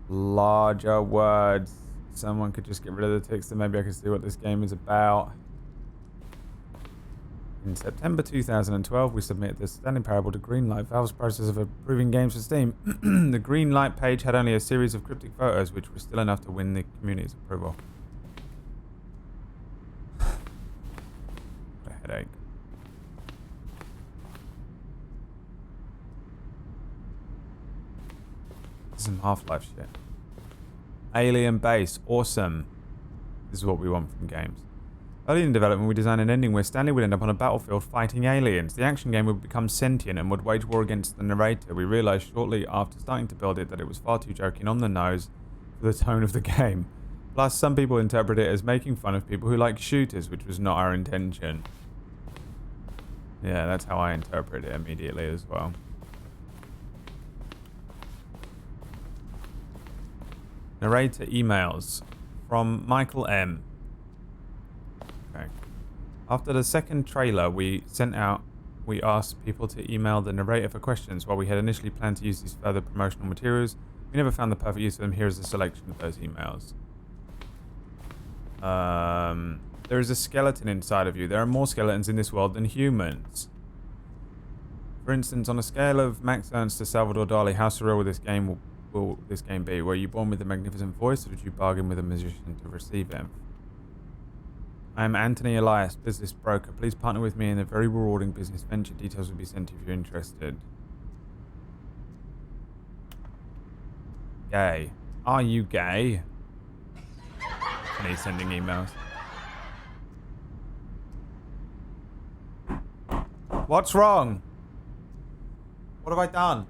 Larger words. Someone could just get rid of the text and maybe I can see what this game is about. In September 2012, we submitted the Stanley Parable to Greenlight, Valve's process of approving games for Steam. The Greenlight page had only a series of cryptic photos, which were still enough to win the community's approval. A headache. This is some Half-Life shit. Alien base, awesome. This is what we want from games. Early in development, we designed an ending where Stanley would end up on a battlefield fighting aliens. The action game would become sentient and would wage war against the narrator. We realised shortly after starting to build it that it was far too joking on the nose for the tone of the game. Plus, some people interpret it as making fun of people who like shooters, which was not our intention. Yeah, that's how I interpret it immediately as well. Narrator emails from Michael M. Okay. After the second trailer we asked people to email the narrator for questions. While we had initially planned to use these further promotional materials, we never found the perfect use of them. Here is a selection of those emails. There is a skeleton inside of you. There are more skeletons in this world than humans. For instance, on a scale of Max Ernst to Salvador Dali, how surreal will this game be? Were you born with a magnificent voice, or did you bargain with a musician to receive him? I am Anthony Elias, business broker. Please partner with me in a very rewarding business venture. Details will be sent if you're interested. Gay. Are you gay? And he's sending emails. What's wrong? What have I done?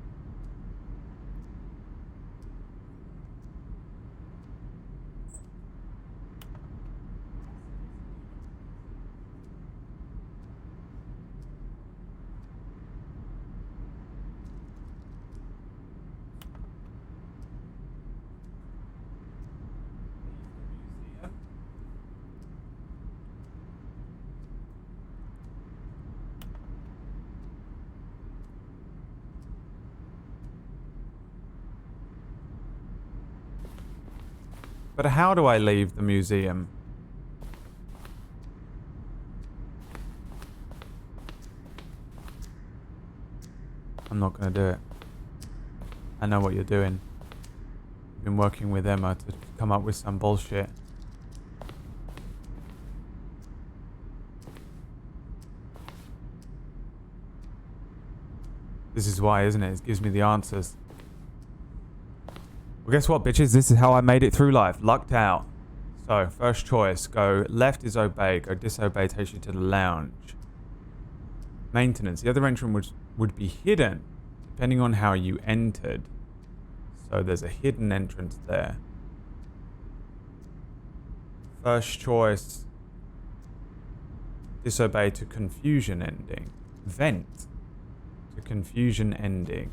But how do I leave the museum? I'm not going to do it. I know what you're doing. You've been working with Emma to come up with some bullshit. This is why, isn't it? It gives me the answers. Well, guess what, bitches? This is how I made it through life. Lucked out. So, first choice. Go left is obey. Go disobey takes you to the lounge. Maintenance. The other entrance would be hidden, depending on how you entered. So, there's a hidden entrance there. First choice. Disobey to confusion ending. Vent to confusion ending.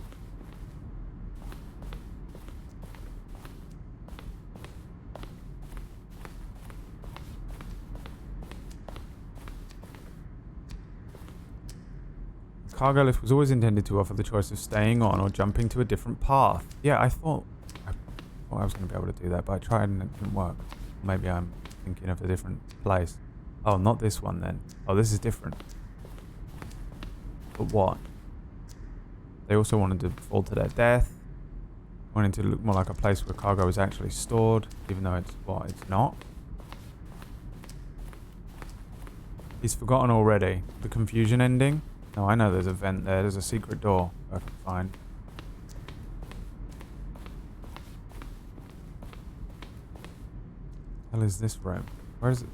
Cargo lift was always intended to offer the choice of staying on or jumping to a different path. Yeah, I thought I was going to be able to do that, but I tried and it didn't work. Maybe I'm thinking of a different place. Oh, not this one then. Oh, this is different. But what? They also wanted to fall to their death. Wanted to look more like a place where cargo is actually stored, even though it's what? It's not. He's forgotten already. The confusion ending? No, I know there's a vent there. There's a secret door I can find. What the hell is this room? Where is it?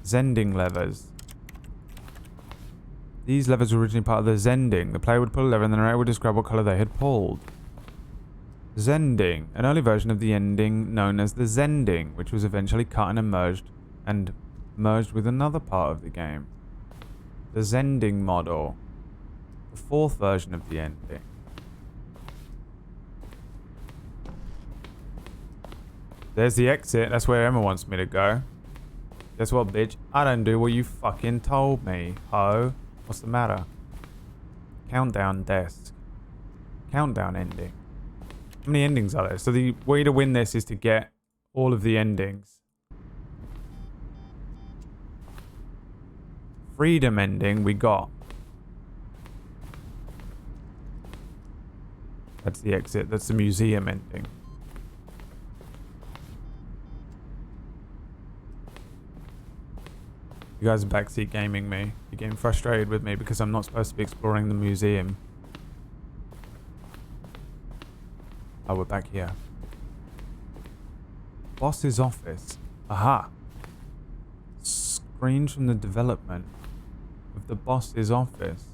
Zending levers. These levers were originally part of the Zending. The player would pull a lever and the narrator would describe what colour they had pulled. Zending, an early version of the ending known as the Zending, which was eventually cut and merged with another part of the game. The Zending model. The fourth version of the ending. There's the exit. That's where Emma wants me to go. Guess what, bitch? I don't do what you fucking told me, ho. What's the matter? Countdown desk. Countdown ending. How many endings are there? So the way to win this is to get all of the endings. Freedom ending we got. That's the exit. That's the museum ending. You guys are backseat gaming me. You're getting frustrated with me because I'm not supposed to be exploring the museum. Oh, we're back here. Boss's office. Aha. Screens from the development of the boss's office.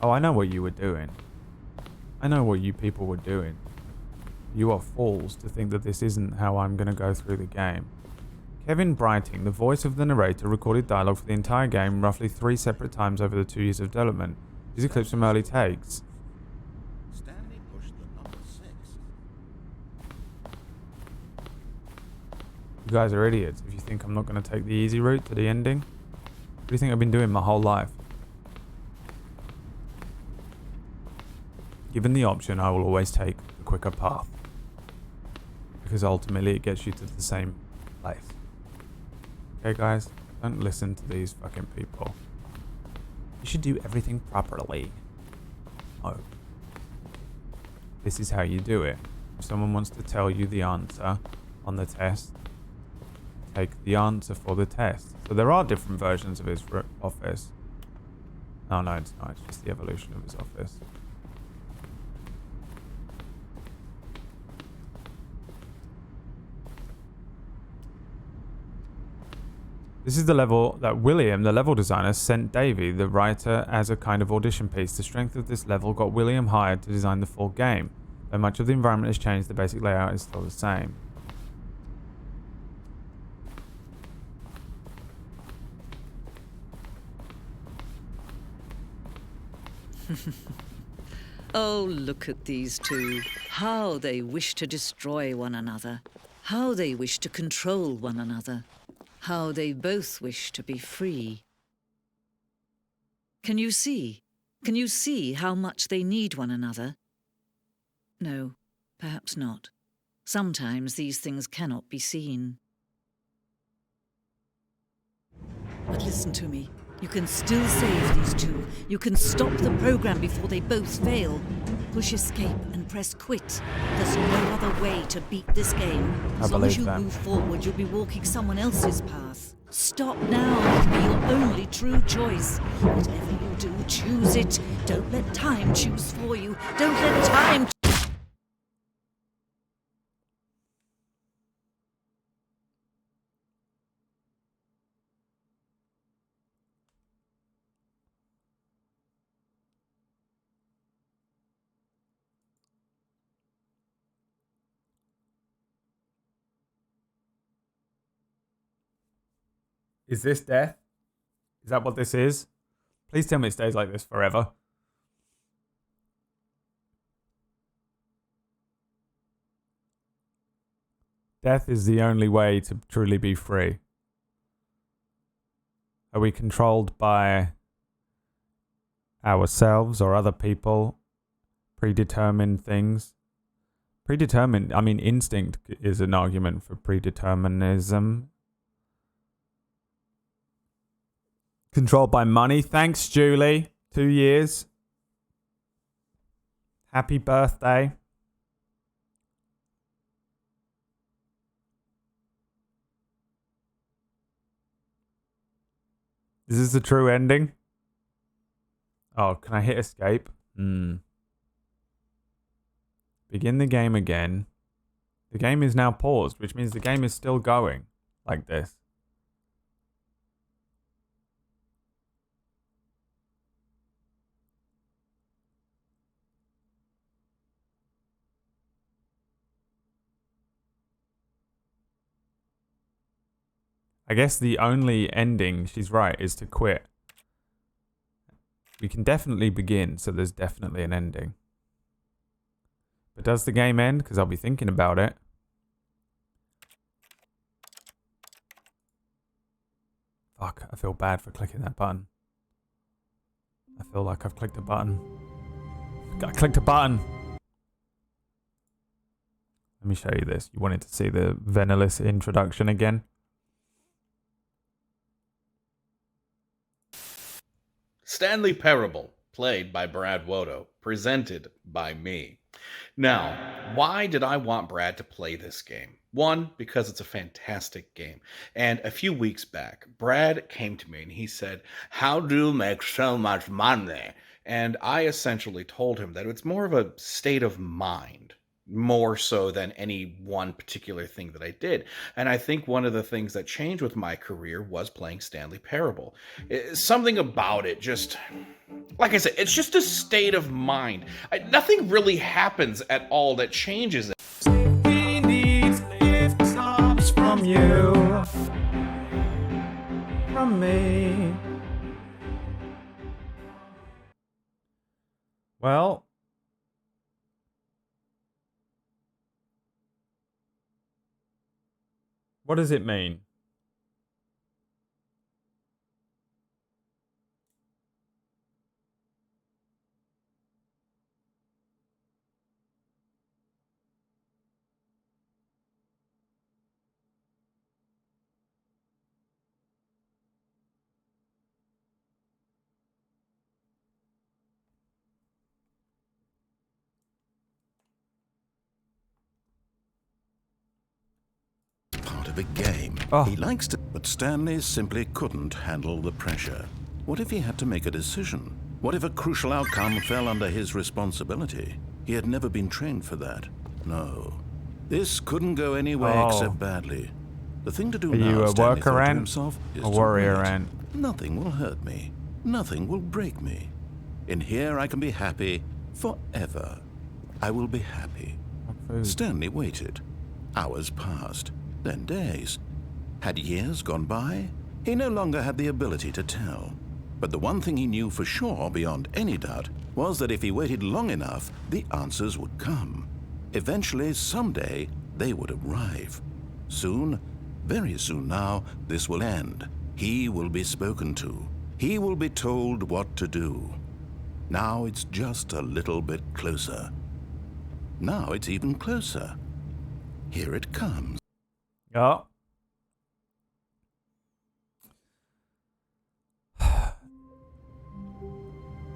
Oh, I know what you were doing. I know what you people were doing. You are fools to think that this isn't how I'm going to go through the game. Kevin Brighting, the voice of the narrator, recorded dialogue for the entire game roughly 3 separate times over the 2 years of development. These are clips from early takes. Stanley pushed the number 6. You guys are idiots if you think I'm not going to take the easy route to the ending. What do you think I've been doing my whole life? Given the option, I will always take the quicker path. Because ultimately it gets you to the same place. Okay guys, don't listen to these fucking people. You should do everything properly. Oh. This is how you do it. If someone wants to tell you the answer on the test, take the answer for the test. So there are different versions of his office. Oh no, it's not. It's just the evolution of his office. This is the level that William, the level designer, sent Davey, the writer, as a kind of audition piece. The strength of this level got William hired to design the full game. Though much of the environment has changed, the basic layout is still the same. Oh, look at these two. How they wish to destroy one another. How they wish to control one another. How they both wish to be free. Can you see? Can you see how much they need one another? No, perhaps not. Sometimes these things cannot be seen. But listen to me. You can still save these two. You can stop the program before they both fail. Push escape and press quit. There's no other way to beat this game. As long as you move forward, you'll be walking someone else's path. Stop now. It can be your only true choice. Whatever you do, choose it. Don't let time choose for you. Don't let time... Is this death? Is that what this is? Please tell me it stays like this forever. Death is the only way to truly be free. Are we controlled by ourselves or other people? Predetermined things? Predetermined, I mean, instinct is an argument for predeterminism. Controlled by money. Thanks, Julie. 2 years. Happy birthday. Is this the true ending? Oh, can I hit escape? Begin the game again. The game is now paused, which means the game is still going like this. I guess the only ending, she's right, is to quit. We can definitely begin, so there's definitely an ending. But does the game end? Because I'll be thinking about it. Fuck, I feel bad for clicking that button. I feel like I've clicked a button. I clicked a button! Let me show you this. You wanted to see the Venelis introduction again? Stanley Parable, played by Brad Wodo, presented by me. Now, why did I want Brad to play this game? One, because it's a fantastic game. And a few weeks back, Brad came to me and he said, "How do you make so much money?" And I essentially told him that it's more of a state of mind, more so than any one particular thing that I did. And I think one of the things that changed with my career was playing Stanley Parable. Something about it just, like I said, it's just a state of mind. Nothing really happens at all that changes it. He needs lift ups from you. From me. Well, what does it mean? Part of a game. Oh. He likes to, but Stanley simply couldn't handle the pressure. What if he had to make a decision? What if a crucial outcome fell under his responsibility? He had never been trained for that. No. This couldn't go anywhere except badly. The thing to do Are now, you a Stanley worker thought to ant? himself, is A to warrior wait. ant? Nothing will hurt me. Nothing will break me. In here I can be happy forever. I will be happy. Stanley waited. Hours passed, then days. Had years gone by? He no longer had the ability to tell. But the one thing he knew for sure, beyond any doubt, was that if he waited long enough, the answers would come. Eventually, someday, they would arrive. Soon, very soon now, this will end. He will be spoken to. He will be told what to do. Now it's just a little bit closer. Now it's even closer. Here it comes. Oh.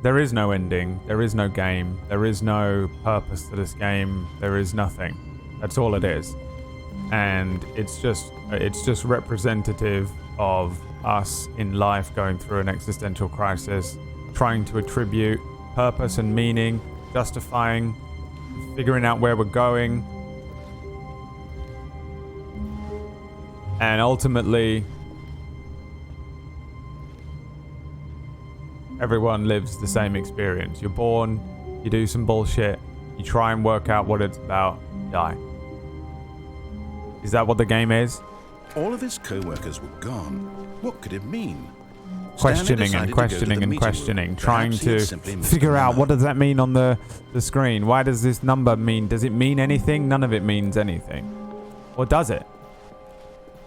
There is no ending. There is no game. There is no purpose to this game. There is nothing. That's all it is. And it's just representative of us in life going through an existential crisis, trying to attribute purpose and meaning, justifying, figuring out where we're going. And ultimately, everyone lives the same experience. You're born, you do some bullshit, you try and work out what it's about, die. Is that what the game is? All of his co-workers were gone. What could it mean? Questioning and questioning and questioning, trying to figure out what does that mean on the screen. Why does this number mean? Does it mean anything? None of it means anything. Or does it?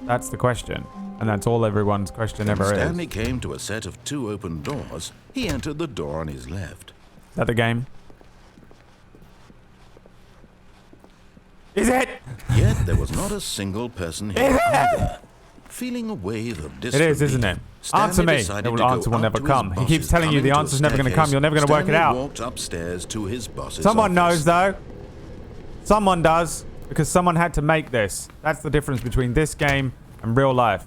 That's the question. And that's all everyone's question ever is. Stanley came to a set of 2 open doors. He entered the door on his left. Is that the game? Is it? Yet there was not a single person here either. Feeling a wave of disbelief. It is, isn't it? Answer me. The answer will never come. He keeps telling you the answer's never going to come. You're never going to work it out. Walked upstairs to his boss's Someone office. knows, though. Someone does. Because someone had to make this. That's the difference between this game and real life.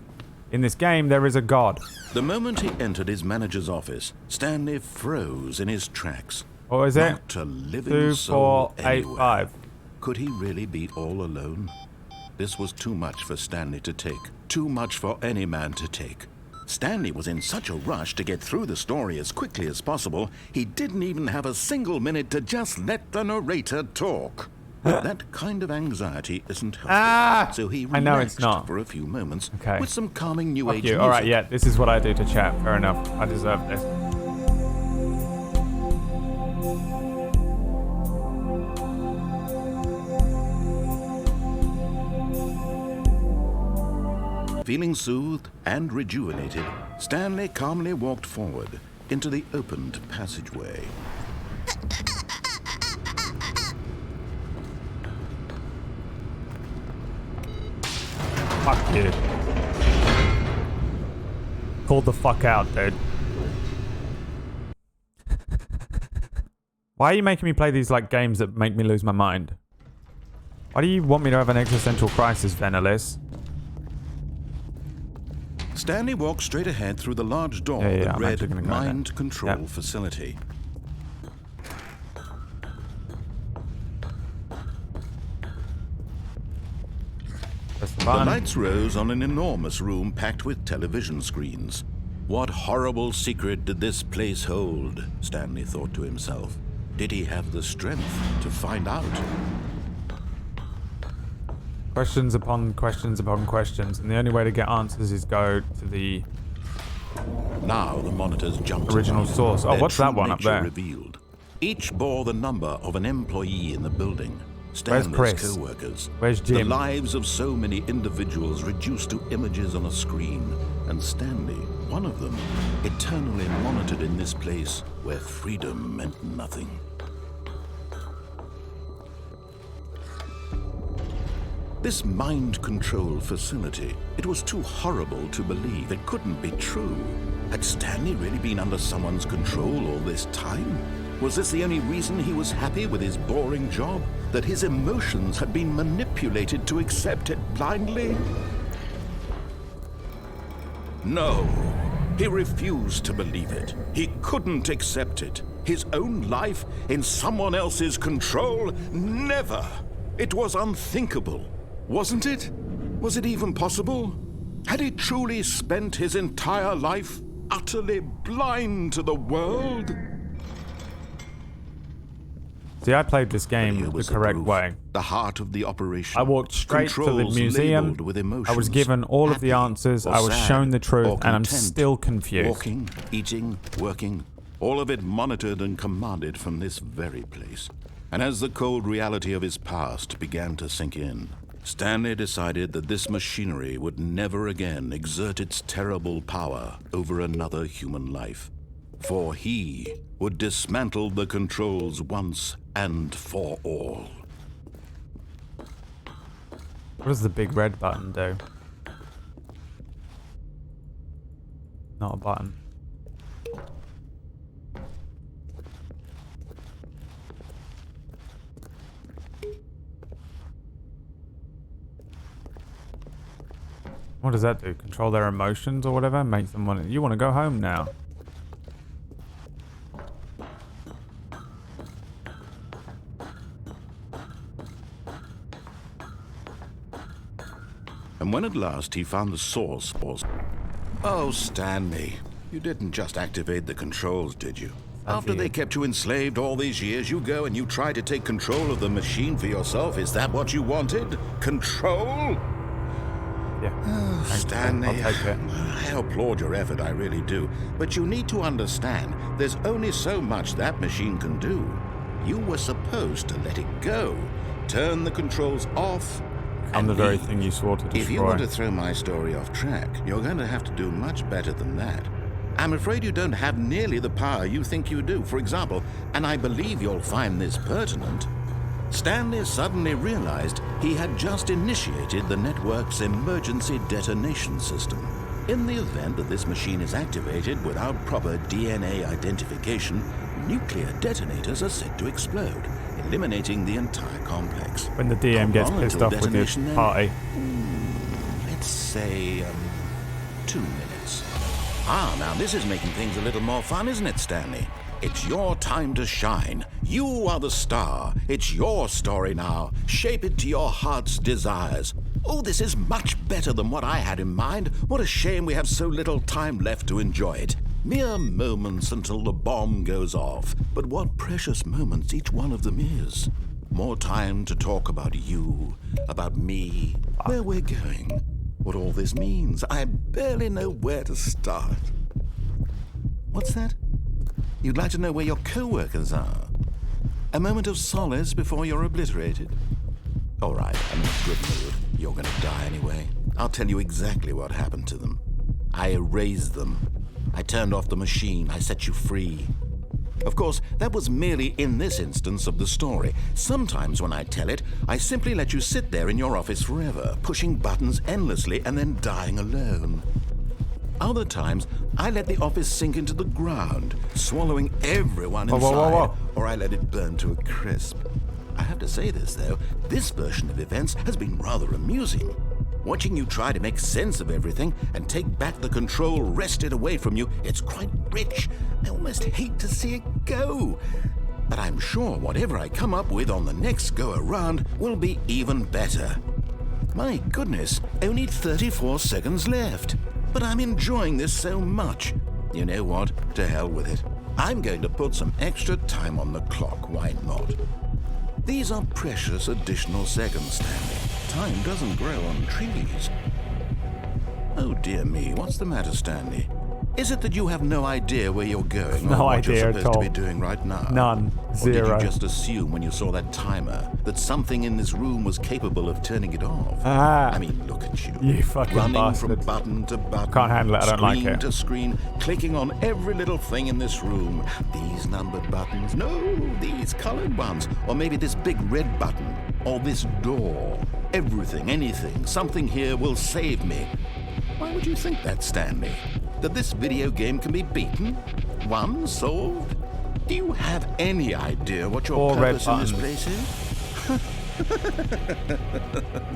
In this game, there is a god. The moment he entered his manager's office, Stanley froze in his tracks. What is it? Not a living soul 2485. anywhere. Could he really be all alone? This was too much for Stanley to take. Too much for any man to take. Stanley was in such a rush to get through the story as quickly as possible, he didn't even have a single minute to just let the narrator talk. That kind of anxiety isn't healthy. So he I know it's relaxed not. for a few moments Okay. with some calming new Fuck age you. music. Alright, yeah, this is what I do to chat. Fair enough. I deserve this. Feeling soothed and rejuvenated, Stanley calmly walked forward into the opened passageway. Fuck you. Called the fuck out, dude. Why are you making me play these like games that make me lose my mind? Why do you want me to have an existential crisis, Venelis? Stanley walked straight ahead through the large door Yeah, that I'm read actually gonna go in Mind there. Control Yep. Facility. Press the The button. lights rose on an enormous room packed with television screens. What horrible secret did this place hold? Stanley thought to himself. Did he have the strength to find out? Questions upon questions upon questions, and the only way to get answers is go to the Now the monitors jumped original around. source. Oh, Their what's that true one up nature there? Revealed. Each bore the number of an employee in the building. Where's Stanley's Chris? co-workers. Where's The Jim? lives of so many individuals reduced to images on a screen. And Stanley, one of them, eternally monitored in this place where freedom meant nothing. This mind control facility, it was too horrible to believe. It couldn't be true. Had Stanley really been under someone's control all this time? Was this the only reason he was happy with his boring job? That his emotions had been manipulated to accept it blindly? No, he refused to believe it. He couldn't accept it. His own life in someone else's control? Never! It was unthinkable, wasn't it? Was it even possible? Had he truly spent his entire life utterly blind to the world? See, I played this game Here the was correct proof. way. The heart of the operation. I walked straight to the Controls museum. labeled with I was emotions, given all of the happy answers. or I was sad shown the truth, or and I'm content. still confused. Walking, eating, working, all of it monitored and commanded from this very place. And as the cold reality of his past began to sink in, Stanley decided that this machinery would never again exert its terrible power over another human life. For he would dismantle the controls once and for all. What does the big red button do? Not a button. What does that do? Control their emotions or whatever? Makes them want to... You want to go home now. And when at last he found the source was... Oh, Stanley, you didn't just activate the controls, did you? After they kept you enslaved all these years, you go and you try to take control of the machine for yourself. Is that what you wanted? Control? Yeah. Oh, Stanley, I'll take it. I applaud your effort, I really do. But you need to understand, there's only so much that machine can do. You were supposed to let it go, turn the controls off, I'm the very thing you swore to destroy. If you want to throw my story off track, you're going to have to do much better than that. I'm afraid you don't have nearly the power you think you do. For example, and I believe you'll find this pertinent, Stanley suddenly realized he had just initiated the network's emergency detonation system. In the event that this machine is activated without proper DNA identification, nuclear detonators are said to explode, eliminating the entire complex. When the DM gets pissed off with his party. Let's say, 2 minutes. Ah, now this is making things a little more fun, isn't it, Stanley? It's your time to shine. You are the star. It's your story now. Shape it to your heart's desires. Oh, this is much better than what I had in mind. What a shame we have so little time left to enjoy it. Mere moments until the bomb goes off. But what precious moments each one of them is. More time to talk about you, about me, where we're going, what all this means. I barely know where to start. What's that? You'd like to know where your co-workers are? A moment of solace before you're obliterated? All right, I'm in a good mood. You're going to die anyway. I'll tell you exactly what happened to them. I erased them. I turned off the machine. I set you free. Of course, that was merely in this instance of the story. Sometimes when I tell it, I simply let you sit there in your office forever, pushing buttons endlessly and then dying alone. Other times, I let the office sink into the ground, swallowing everyone inside, or I let it burn to a crisp. I have to say this, though, this version of events has been rather amusing. Watching you try to make sense of everything and take back the control wrested away from you, it's quite rich. I almost hate to see it go. But I'm sure whatever I come up with on the next go-around will be even better. My goodness, only 34 seconds left. But I'm enjoying this so much. You know what? To hell with it. I'm going to put some extra time on the clock. Why not? These are precious additional seconds, Stanley. Time doesn't grow on trees. Oh dear me, what's the matter, Stanley? Is it that you have no idea where you're going or what you're supposed to be doing right now? None. Zero. Or did you just assume when you saw that timer that something in this room was capable of turning it off? I mean, look at you. You fucking running bastard. from button to button. Can't handle it, I don't like it. Screen to screen, clicking on every little thing in this room. These numbered buttons. No, these colored ones. Or maybe this big red button. Or this door. Everything, anything, something here will save me. Why would you think that, Stanley? That this video game can be beaten? Won? Solved? Do you have any idea what your purpose in this place is?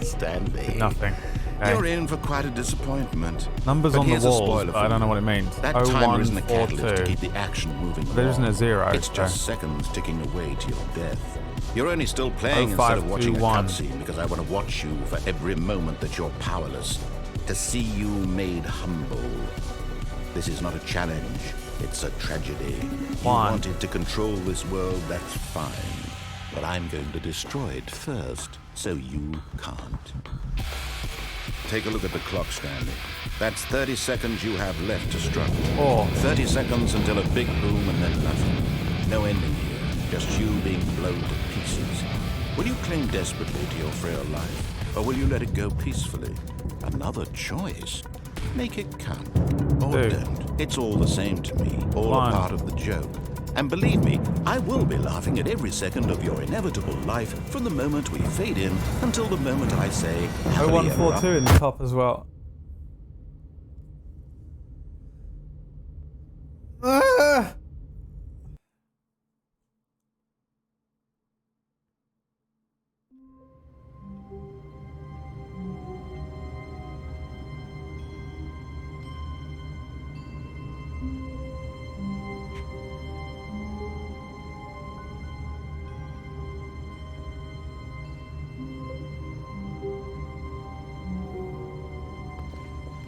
Stanley. Nothing. Okay. You're in for quite a disappointment. Numbers but on the here's a walls, spoiler but I don't know what it means. That timer isn't a catalyst to keep the action moving along. There isn't a zero. It's just seconds ticking away to your death. You're only still playing instead of watching a 0521. cutscene because I want to watch you for every moment that you're powerless. To see you made humble. This is not a challenge. It's a tragedy. You wanted to control this world, that's fine. But I'm going to destroy it first, so you can't. Take a look at the clock, Stanley. That's 30 seconds you have left to struggle. 30 seconds until a big boom and then nothing. No ending here, just you being blown to pieces. Will you cling desperately to your frail life, or will you let it go peacefully? Another choice. Make it count. Or don't. It's all the same to me, all a part of the joke. And believe me, I will be laughing at every second of your inevitable life from the moment we fade in until the moment I say, 0142 in the top as well.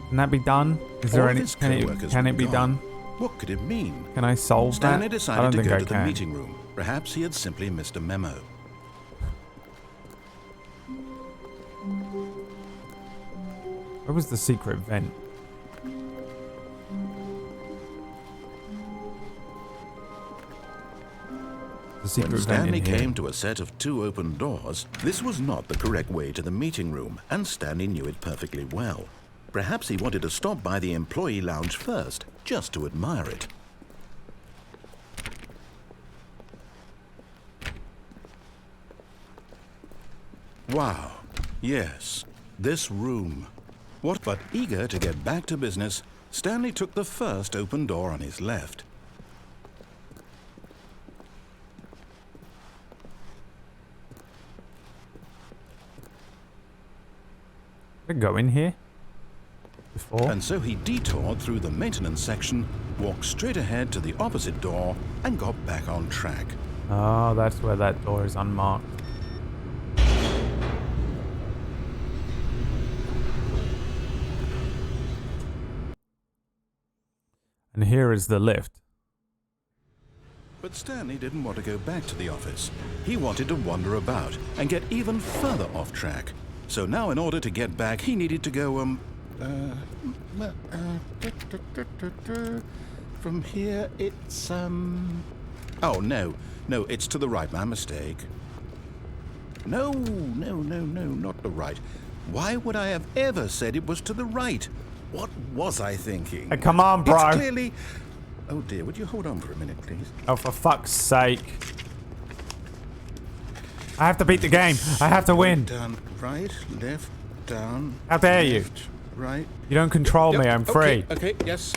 Can that be done? Is there any? Can it be done? What could it mean? Can I solve Stanley that? I decided don't to think go I to the can. meeting room. Perhaps he had simply missed a memo. Where was the secret vent? The secret When vent in Stanley here. came to a set of 2 open doors, this was not the correct way to the meeting room, and Stanley knew it perfectly well. Perhaps he wanted to stop by the employee lounge first, just to admire it. Wow, yes, this room. What? But eager to get back to business, Stanley took the first open door on his left. Did I go in here before? And so he detoured through the maintenance section, walked straight ahead to the opposite door, and got back on track. Oh, that's where that door is unmarked. And here is the lift. But Stanley didn't want to go back to the office. He wanted to wander about and get even further off track. So now in order to get back, he needed to go, from here it's, oh, no, it's to the right, my mistake. No, not the right. Why would I have ever said it was to the right? What was I thinking? Hey, come on, bro. It's clearly... Oh dear, would you hold on for a minute, please? Oh, for fuck's sake. I have to beat the game. I have to win. Down, right, left, down. How dare you? Left, right. You don't control me. I'm free. Okay, yes.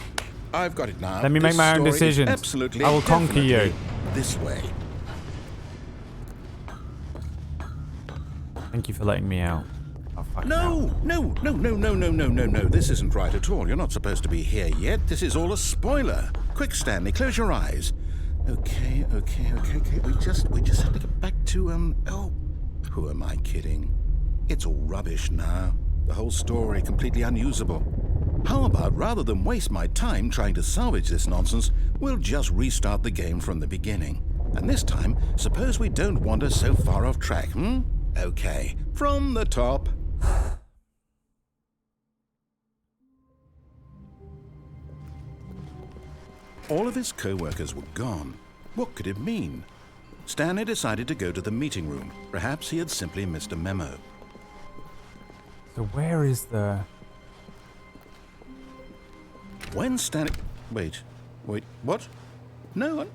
I've got it now. Let me make This my own story is decisions. Absolutely. I will conquer you. definitely This way. Thank you for letting me out. Oh, fuck No. This isn't right at all. You're not supposed to be here yet. This is all a spoiler. Quick, Stanley, close your eyes. Okay. We just have to get back to, oh, who am I kidding? It's all rubbish now. The whole story completely unusable. How about, rather than waste my time trying to salvage this nonsense, we'll just restart the game from the beginning. And this time, suppose we don't wander so far off track, Okay, from the top. All of his co-workers were gone. What could it mean? Stanley decided to go to the meeting room. Perhaps he had simply missed a memo. So where is the... When Stanley... Wait, what? No,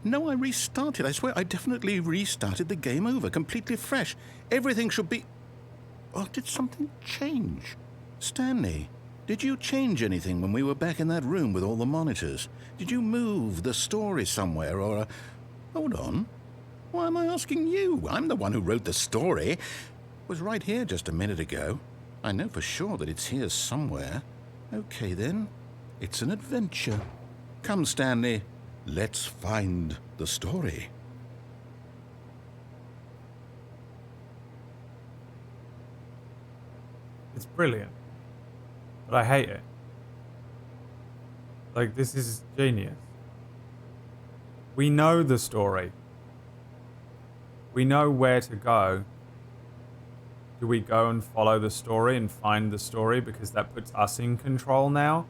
I restarted. I swear I definitely restarted the game over, completely fresh. Everything should be... Oh, did something change? Stanley, did you change anything when we were back in that room with all the monitors? Did you move the story somewhere or... Hold on. Why am I asking you? I'm the one who wrote the story. It was right here just a minute ago. I know for sure that it's here somewhere. Okay, then. It's an adventure. Come, Stanley. Let's find the story. It's brilliant. But I hate it. Like, this is genius. We know the story. We know where to go. Do we go and follow the story and find the story because that puts us in control now?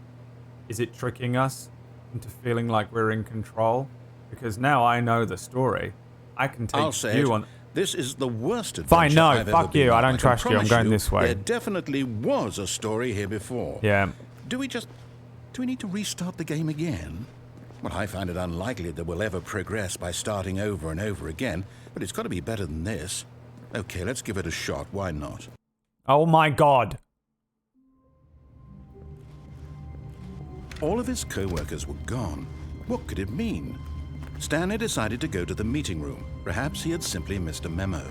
Is it tricking us into feeling like we're in control? Because now I know the story. I can take you on... This is the worst adventure Fine, no, I've fuck ever been you. I on. don't trust you. I'm going this way. There definitely was a story here before. Yeah. Do we need to restart the game again? Well, I find it unlikely that we'll ever progress by starting over and over again, but it's got to be better than this. Okay, let's give it a shot. Why not? Oh my god. All of his co-workers were gone. What could it mean? Stanley decided to go to the meeting room. Perhaps he had simply missed a memo.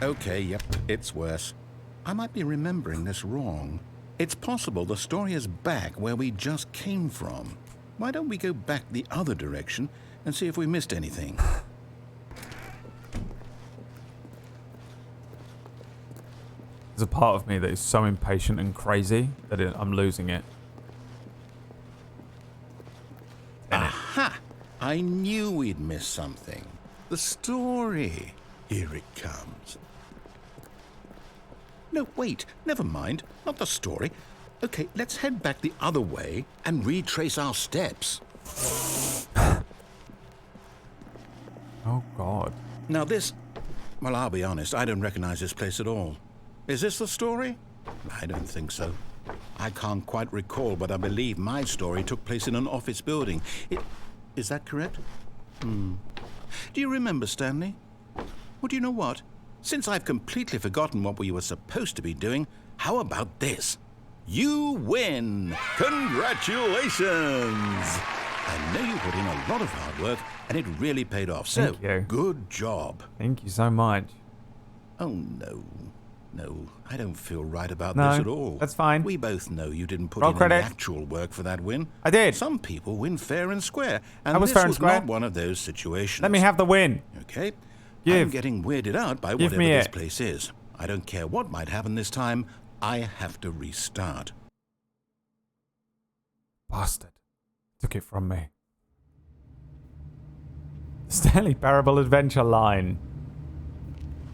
Okay, yep, it's worse. I might be remembering this wrong. It's possible the story is back where we just came from. Why don't we go back the other direction and see if we missed anything? There's a part of me that is so impatient and crazy that I'm losing it. Aha! I knew we'd miss something. The story. Here it comes. No, wait. Never mind. Not the story. Okay, let's head back the other way and retrace our steps. Oh, God. Now this... Well, I'll be honest. I don't recognize this place at all. Is this the story? I don't think so. I can't quite recall, but I believe my story took place in an office building. Is that correct? Do you remember, Stanley? Well, do you know what? Since I've completely forgotten what we were supposed to be doing, how about this? You win! Congratulations! I know you put in a lot of hard work, and it really paid off. So, Thank you. Good job. Thank you so much. Oh, no. No, I don't feel right about No, this at all. that's fine. We both know you didn't put Roll in credit. any actual work for that win. I did. Some people win fair and square, and I was this fair and was square. not one of those situations. Let me have the win. Okay? Give. I'm getting weirded out by Give whatever me this it. place is. I don't care what might happen this time. I have to restart. Bastard. Took it from me. Stanley Parable Adventure line.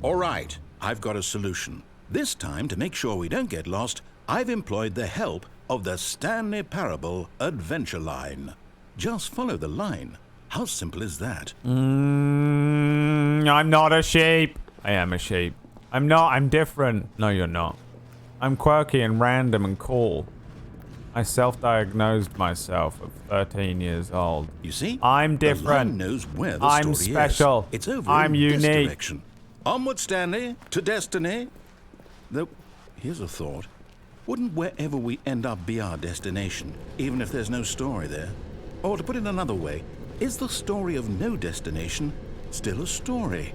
All right, I've got a solution. This time, to make sure we don't get lost, I've employed the help of the Stanley Parable Adventure line. Just follow the line. How simple is that? I'm not a sheep. I am a sheep. I'm not. I'm different. No, you're not. I'm quirky and random and cool. I self-diagnosed myself at 13 years old. You see? I'm The different. line knows where the I'm story special. is. It's over I'm in this unique. direction. Onward, Stanley, to destiny. Though, here's a thought. Wouldn't wherever we end up be our destination, even if there's no story there? Or to put it another way, is the story of no destination still a story?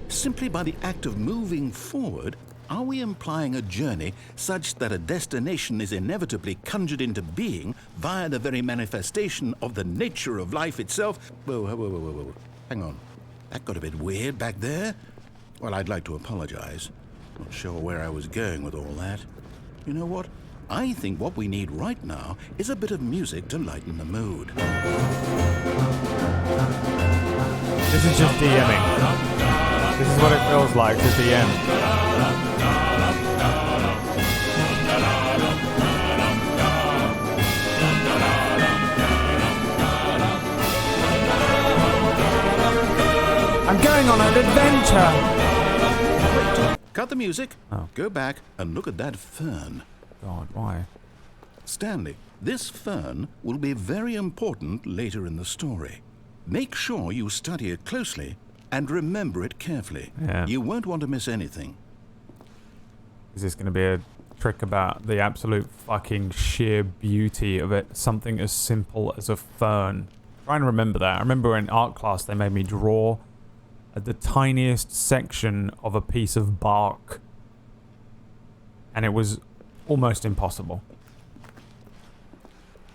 Simply by the act of moving forward, are we implying a journey such that a destination is inevitably conjured into being via the very manifestation of the nature of life itself? Whoa. Hang on. That got a bit weird back there. Well, I'd like to apologize. Not sure where I was going with all that. You know what? I think what we need right now is a bit of music to lighten the mood. This is just DMing. This is what it feels like to DM. I'm going on an adventure. Cut the music. Oh. Go back and look at that fern. God, why? Stanley, this fern will be very important later in the story. Make sure you study it closely and remember it carefully. Yeah. You won't want to miss anything. Is this going to be a trick about the absolute fucking sheer beauty of it? Something as simple as a fern. Try and remember that. I remember in art class they made me draw the tiniest section of a piece of bark. And it was almost impossible.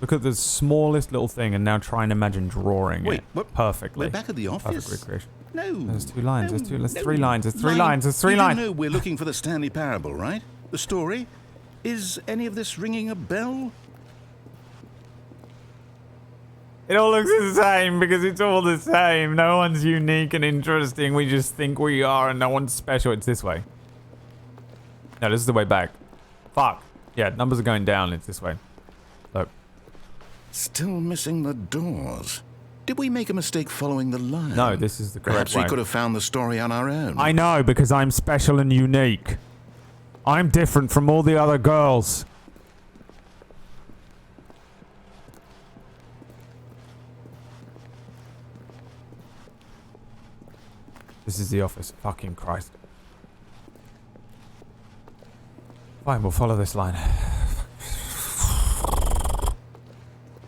Look at the smallest little thing and now try and imagine drawing Wait, it what? perfectly. We're back at the office? Perfect recreation. No. There's 2 lines. No, There's no. 3 lines. There's 3 lines. There's 3 you lines. do know we're looking for the Stanley Parable, right? The story? Is any of this ringing a bell? It all looks the same because it's all the same. No one's unique and interesting. We just think we are and no one's special. It's this way. No, this is the way back. Fuck. Yeah, numbers are going down. It's this way. Look. Still missing the doors. Did we make a mistake following the line? No, this is the correct Perhaps way. we could have found the story on our own. I know, because I'm special and unique. I'm different from all the other girls. This is the office. Fucking Christ. Fine, we'll follow this line.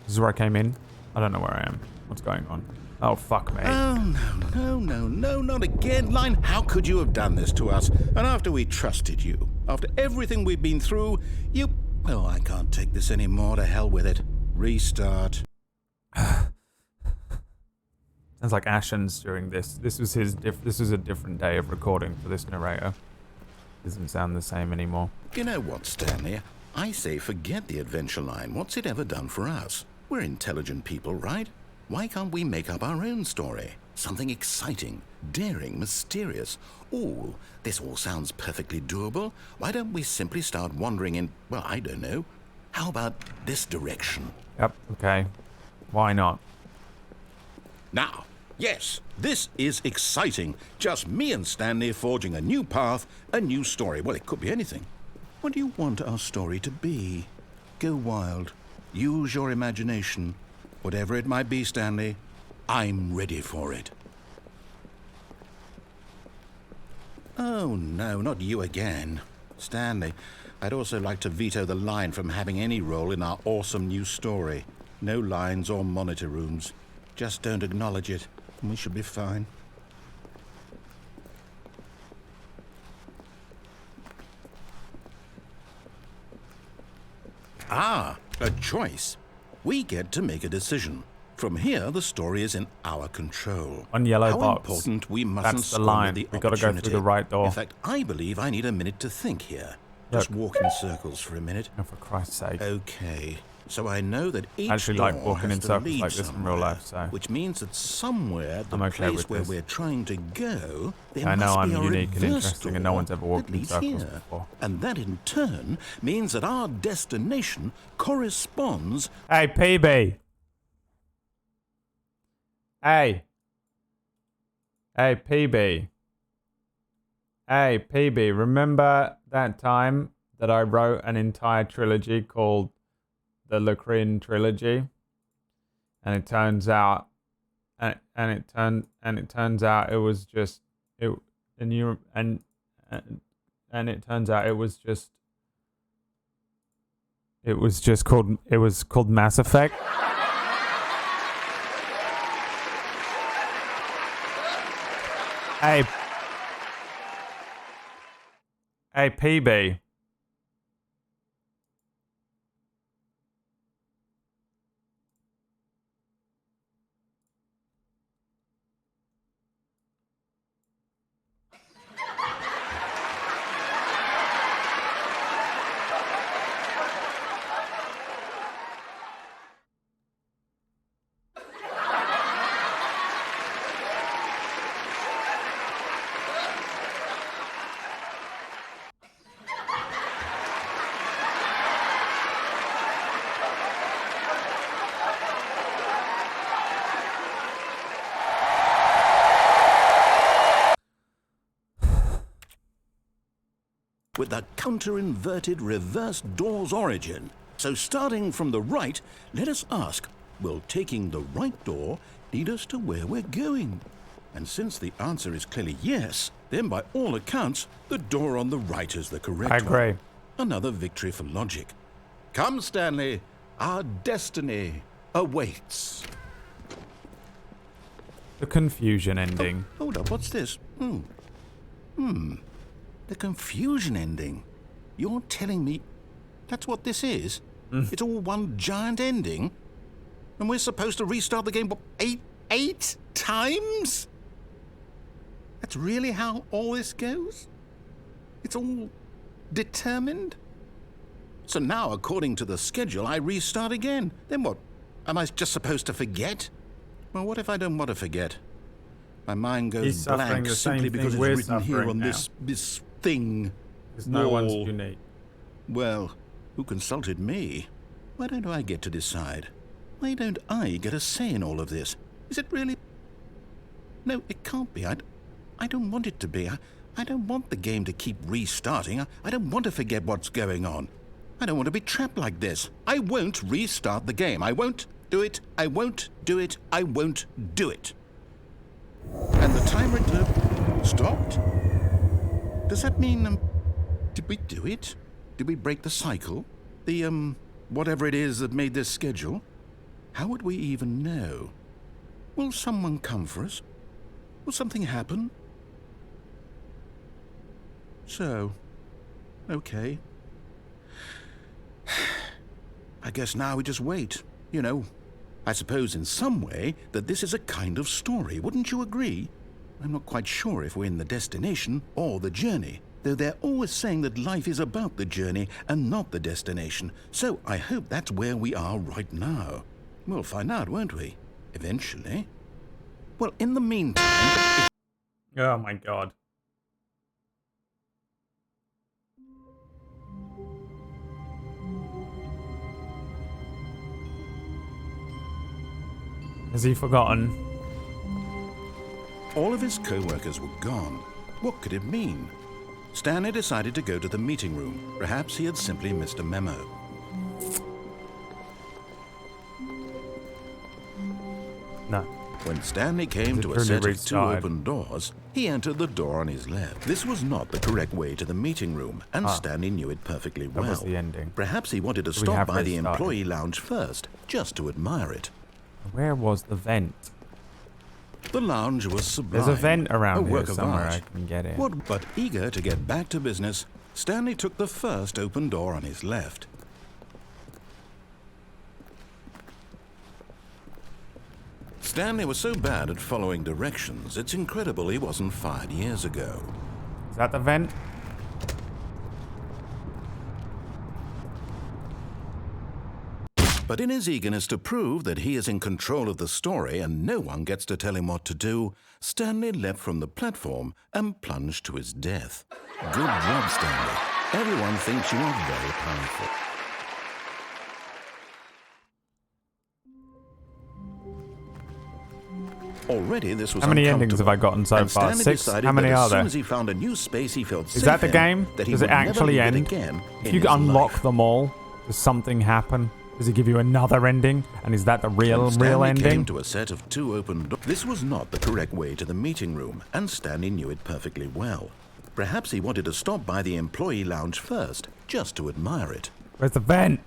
This is where I came in. I don't know where I am. What's going on? Oh, fuck me. Oh, no, not again. Line, how could you have done this to us? And after we trusted you, after everything we've been through, you... Well, I can't take this anymore. To hell with it. Restart. Sounds like Ashen's during this. This was this was a different day of recording for this narrator. Doesn't sound the same anymore. You know what, Stanley? I say forget the adventure line. What's it ever done for us? We're intelligent people, right? Why can't we make up our own story? Something exciting, daring, mysterious. Oh, this all sounds perfectly doable. Why don't we simply start wandering in, well, I don't know. How about this direction? Yep, okay. Why not? Now, yes, this is exciting. Just me and Stanley forging a new path, a new story. Well, it could be anything. What do you want our story to be? Go wild. Use your imagination. Whatever it might be, Stanley, I'm ready for it. Oh, no, not you again. Stanley, I'd also like to veto the line from having any role in our awesome new story. No lines or monitor rooms. Just don't acknowledge it, and we should be fine. Ah, a choice. We get to make a decision. From here, the story is in our control. On yellow How box. important we mustn't That's the squander line. the We gotta go through the right door. In fact, I believe I need a minute to think here. Just Look. walk in circles for a minute. Oh, for Christ's sake. Okay, so I know that each I actually door like walking has in to circles lead like this in real somewhere, life, so... which means that somewhere, the I'm okay place with where this. we're trying to go, there I know must I'm be a unique and reverse interesting and no door one's ever walked that in leads circles here. before. And that in turn means that our destination corresponds... Hey, PB! Hey! Hey, PB. Hey, PB, remember that time that I wrote an entire trilogy called the Locrian Trilogy? And it turns out it turns out it was just it was called Mass Effect. Hey, PB. with the counter-inverted reverse door's origin. So starting from the right, let us ask, will taking the right door lead us to where we're going? And since the answer is clearly yes, then by all accounts, the door on the right is the correct I agree. one. Another victory for logic. Come, Stanley, our destiny awaits. The confusion ending. Oh, hold up, what's this? The confusion ending. You're telling me that's what this is? It's all one giant ending. And we're supposed to restart the game, what, eight times? That's really how all this goes? It's all determined? So now, according to the schedule, I restart again. Then what? Am I just supposed to forget? Well, what if I don't want to forget? My mind goes blank simply because it's written here on this thing. Because no one's unique. Well, who consulted me? Why don't I get to decide? Why don't I get a say in all of this? Is it really? No, it can't be. I don't want it to be. I don't want the game to keep restarting. I don't want to forget what's going on. I don't want to be trapped like this. I won't restart the game. I won't do it. I won't do it. I won't do it. And the timer stopped? Does that mean, did we do it? Did we break the cycle? The, whatever it is that made this schedule? How would we even know? Will someone come for us? Will something happen? So, okay. I guess now we just wait. You know, I suppose in some way that this is a kind of story, wouldn't you agree? I'm not quite sure if we're in the destination or the journey, though they're always saying that life is about the journey and not the destination, so I hope that's where we are right now. We'll find out, won't we? Eventually. Well, in the meantime... Oh my god. Has he forgotten? All of his co-workers were gone. What could it mean? Stanley decided to go to the meeting room. Perhaps he had simply missed a memo. No. When Stanley came to a set of two open doors, he entered the door on his left. This was not the correct way to the meeting room, and Stanley knew it perfectly well. That was the ending. Perhaps he wanted to stop by the employee lounge first, just to admire it. Where was the vent? The lounge was sublime. There's a vent around here somewhere art. I can get in. But eager to get back to business, Stanley took the first open door on his left. Stanley was so bad at following directions, it's incredible he wasn't fired years ago. Is that the vent? But in his eagerness to prove that he is in control of the story and no one gets to tell him what to do, Stanley leapt from the platform and plunged to his death. Good job, Stanley. Everyone thinks you are very powerful. Already, this was How many endings have I gotten so far? 6? How many are there? As he found a new space, he felt Is that the game? Does it actually end? If you unlock them all, does something happen? Does it give you another ending? And is that the real ending? Came to a set of two open doors. This was not the correct way to the meeting room, and Stanley knew it perfectly well. Perhaps he wanted to stop by the employee lounge first, just to admire it. Where's the vent?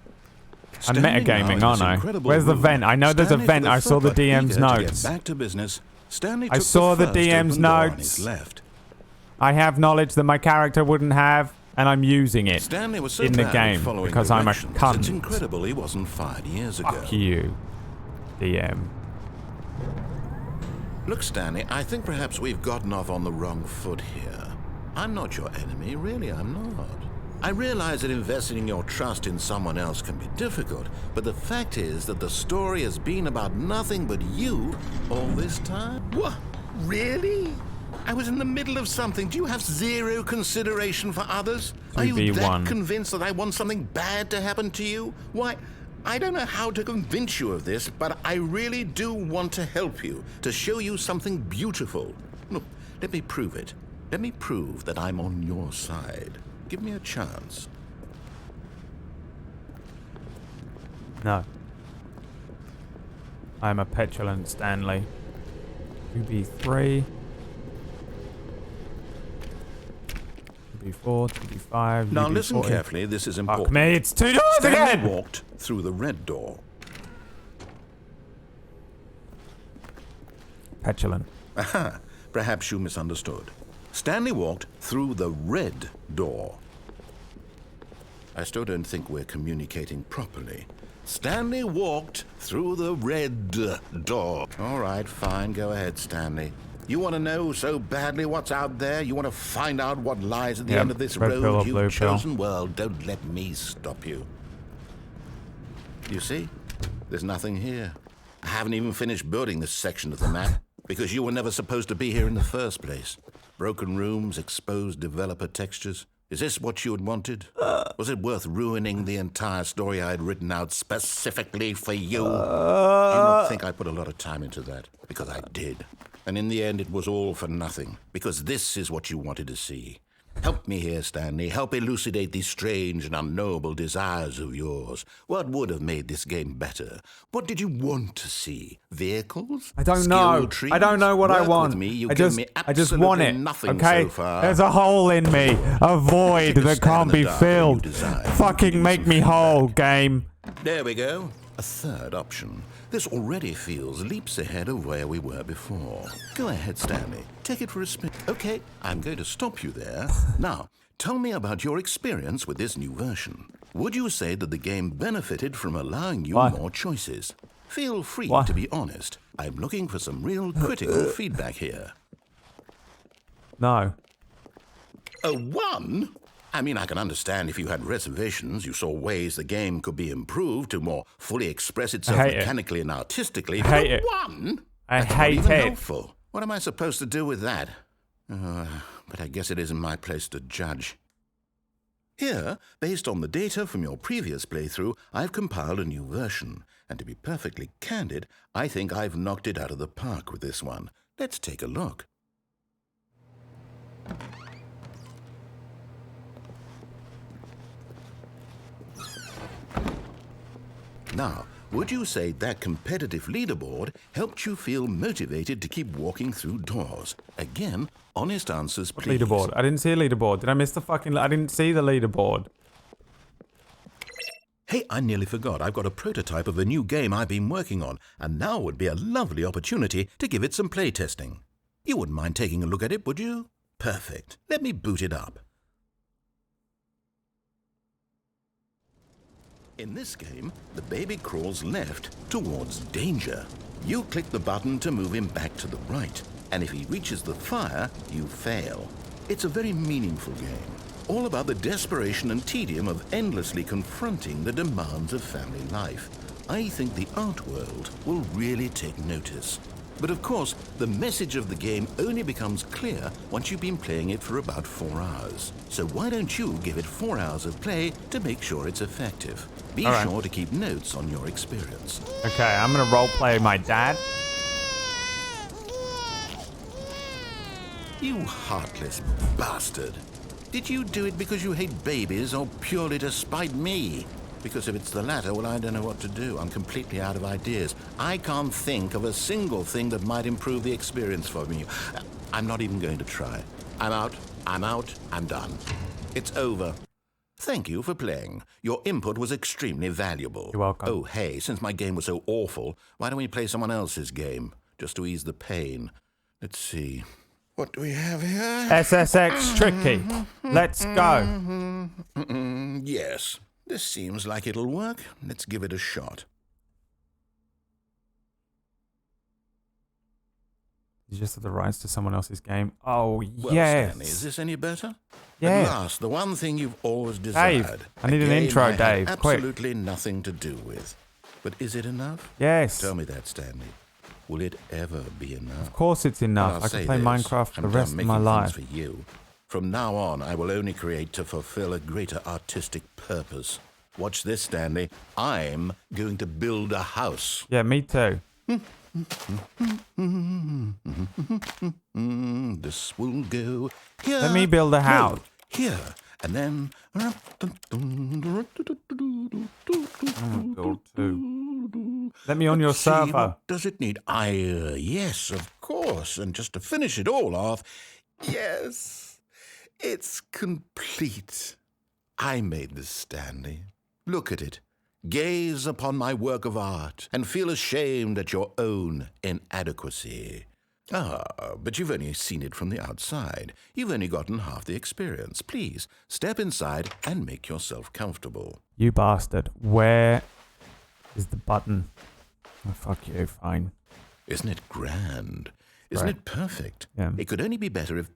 I'm metagaming, aren't I? Where's the vent? I know there's a vent. I saw the DM's notes. Back to business, Stanley I saw the DM's notes. I have knowledge that my character wouldn't have, and I'm using it Stanley was so in the game because I'm a cunt. It's incredible he wasn't fired years ago. Fuck you, DM. Look, Stanley, I think perhaps we've gotten off on the wrong foot here. I'm not your enemy, really, I'm not. I realize that investing your trust in someone else can be difficult, but the fact is that the story has been about nothing but you all this time. What? Really? I was in the middle of something. Do you have zero consideration for others? Are you that convinced that I want something bad to happen to you? Why, I don't know how to convince you of this, but I really do want to help you, to show you something beautiful. Look, let me prove it. Let me prove that I'm on your side. Give me a chance. No. I'm a petulant Stanley. 2B3. 2B4, 2B5. Now listen carefully, this is important. Fuck me, it's 2 doors Stanley again! Walked through the red door. Petulant. Aha, perhaps you misunderstood. Stanley walked through the red door. I still don't think we're communicating properly. Stanley walked through the red door. All right, fine. Go ahead, Stanley. You want to know so badly what's out there? You want to find out what lies at the end of this red pill or road blue you've pill? chosen? Well, don't let me stop you. You see? There's nothing here. I haven't even finished building this section of the map because you were never supposed to be here in the first place. Broken rooms, exposed developer textures. Is this what you had wanted? Was it worth ruining the entire story I had written out specifically for you? Do you not think I put a lot of time into that? Because I did. And in the end, it was all for nothing. Because this is what you wanted to see. Help me here, Stanley. Help elucidate these strange and unknowable desires of yours. What would have made this game better? What did you want to see? Vehicles? I don't Skill know. trees? I don't know what I Work want. With me. You I give just, me I just want absolutely it. nothing Okay, so far. there's a hole in me, a void Take a that stab can't in the be dark when you filled. desire. Fucking Give me make some me feedback. whole, game. There we go. A third option. This already feels leaps ahead of where we were before. Go ahead, Stanley. Take it for a spin. Okay, I'm going to stop you there. Now, tell me about your experience with this new version. Would you say that the game benefited from allowing you What? more choices? Feel free What? to be honest. I'm looking for some real critical feedback here. No. A 1? I mean, I can understand if you had reservations, you saw ways the game could be improved to more fully express itself hate it. mechanically and artistically. I hate but it. 1? I That's hate not even it. helpful. What am I supposed to do with that? But I guess it isn't my place to judge. Here, based on the data from your previous playthrough, I've compiled a new version. And to be perfectly candid, I think I've knocked it out of the park with this one. Let's take a look. Now, would you say that competitive leaderboard helped you feel motivated to keep walking through doors? Again, honest answers, please. Leaderboard. I didn't see a leaderboard. Did I miss the fucking... I didn't see the leaderboard. Hey, I nearly forgot. I've got a prototype of a new game I've been working on, and now would be a lovely opportunity to give it some playtesting. You wouldn't mind taking a look at it, would you? Perfect. Let me boot it up. In this game, the baby crawls left towards danger. You click the button to move him back to the right, and if he reaches the fire, you fail. It's a very meaningful game, all about the desperation and tedium of endlessly confronting the demands of family life. I think the art world will really take notice. But of course, the message of the game only becomes clear once you've been playing it for about 4 hours. So why don't you give it 4 hours of play to make sure it's effective? Be All right. sure to keep notes on your experience. Okay, I'm gonna roleplay my dad. You heartless bastard. Did you do it because you hate babies or purely to spite me? Because if it's the latter, well, I don't know what to do. I'm completely out of ideas. I can't think of a single thing that might improve the experience for me. I'm not even going to try. I'm out. I'm done. It's over. Thank you for playing. Your input was extremely valuable. You're welcome. Oh, hey, since my game was so awful, why don't we play someone else's game? Just to ease the pain. Let's see. What do we have here? SSX Tricky. Let's go. Yes. This seems like it'll work. Let's give it a shot. You just have the rights to someone else's game. Oh, Well, yes. Stanley, is this any better? Yeah. At last, the one thing you've always desired. Dave, I need A an game intro, I had Dave, quick. absolutely nothing to do with. But is it enough? Yes. Tell me that, Stanley. Will it ever be enough? Of course it's enough. I'll I say can play this, Minecraft for I'm the done rest of making my things life. For you. From now on, I will only create to fulfill a greater artistic purpose. Watch this, Stanley. I'm going to build a house. Yeah, me too. This will go here. Let me build a no, house. here. And then... I'm gonna build two. Let me on your Let's see, server. what does it need? Yes, of course. And just to finish it all off, yes, it's complete. I made this, Stanley. Look at it. Gaze upon my work of art and feel ashamed at your own inadequacy. Ah, but you've only seen it from the outside. You've only gotten half the experience. Please, step inside and make yourself comfortable. You bastard. Where is the button? Oh, fuck you. Fine. Isn't it grand? Isn't it perfect? Yeah. It could only be better if...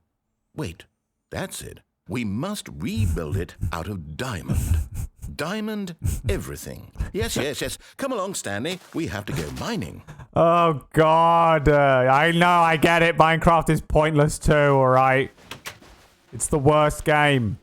Wait, that's it. We must rebuild it out of diamond. Diamond everything. Yes, yes, yes. Come along, Stanley. We have to go mining. Oh, God. I know. I get it. Minecraft is pointless too, all right? It's the worst game.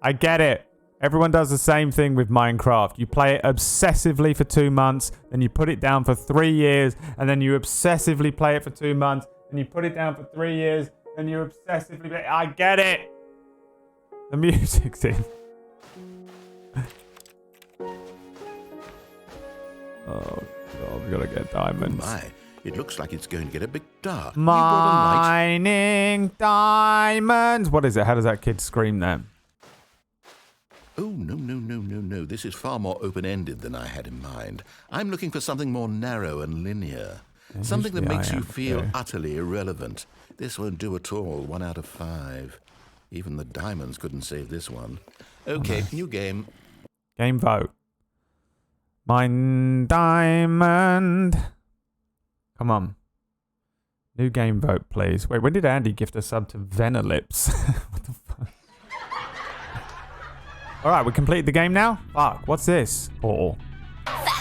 I get it. Everyone does the same thing with Minecraft. You play it obsessively for 2 months, then you put it down for 3 years, and then you obsessively play it for 2 months, and you put it down for 3 years, and you obsessively play it. I get it. The music's in. Oh, God, we gotta get diamonds. Oh my, it looks like it's going to get a bit dark. Mining diamonds. What is it? How does that kid scream then? Oh, no, no, no, no, no. This is far more open-ended than I had in mind. I'm looking for something more narrow and linear. Something that makes you feel utterly irrelevant. This won't do at all. 1 out of 5. Even the diamonds couldn't save this one. Okay, new game. Game vote. Mine diamond. Come on. New game vote, please. Wait, when did Andy gift a sub to Venelips? What the fuck? Alright, we completed the game now? Fuck, what's this? Portal.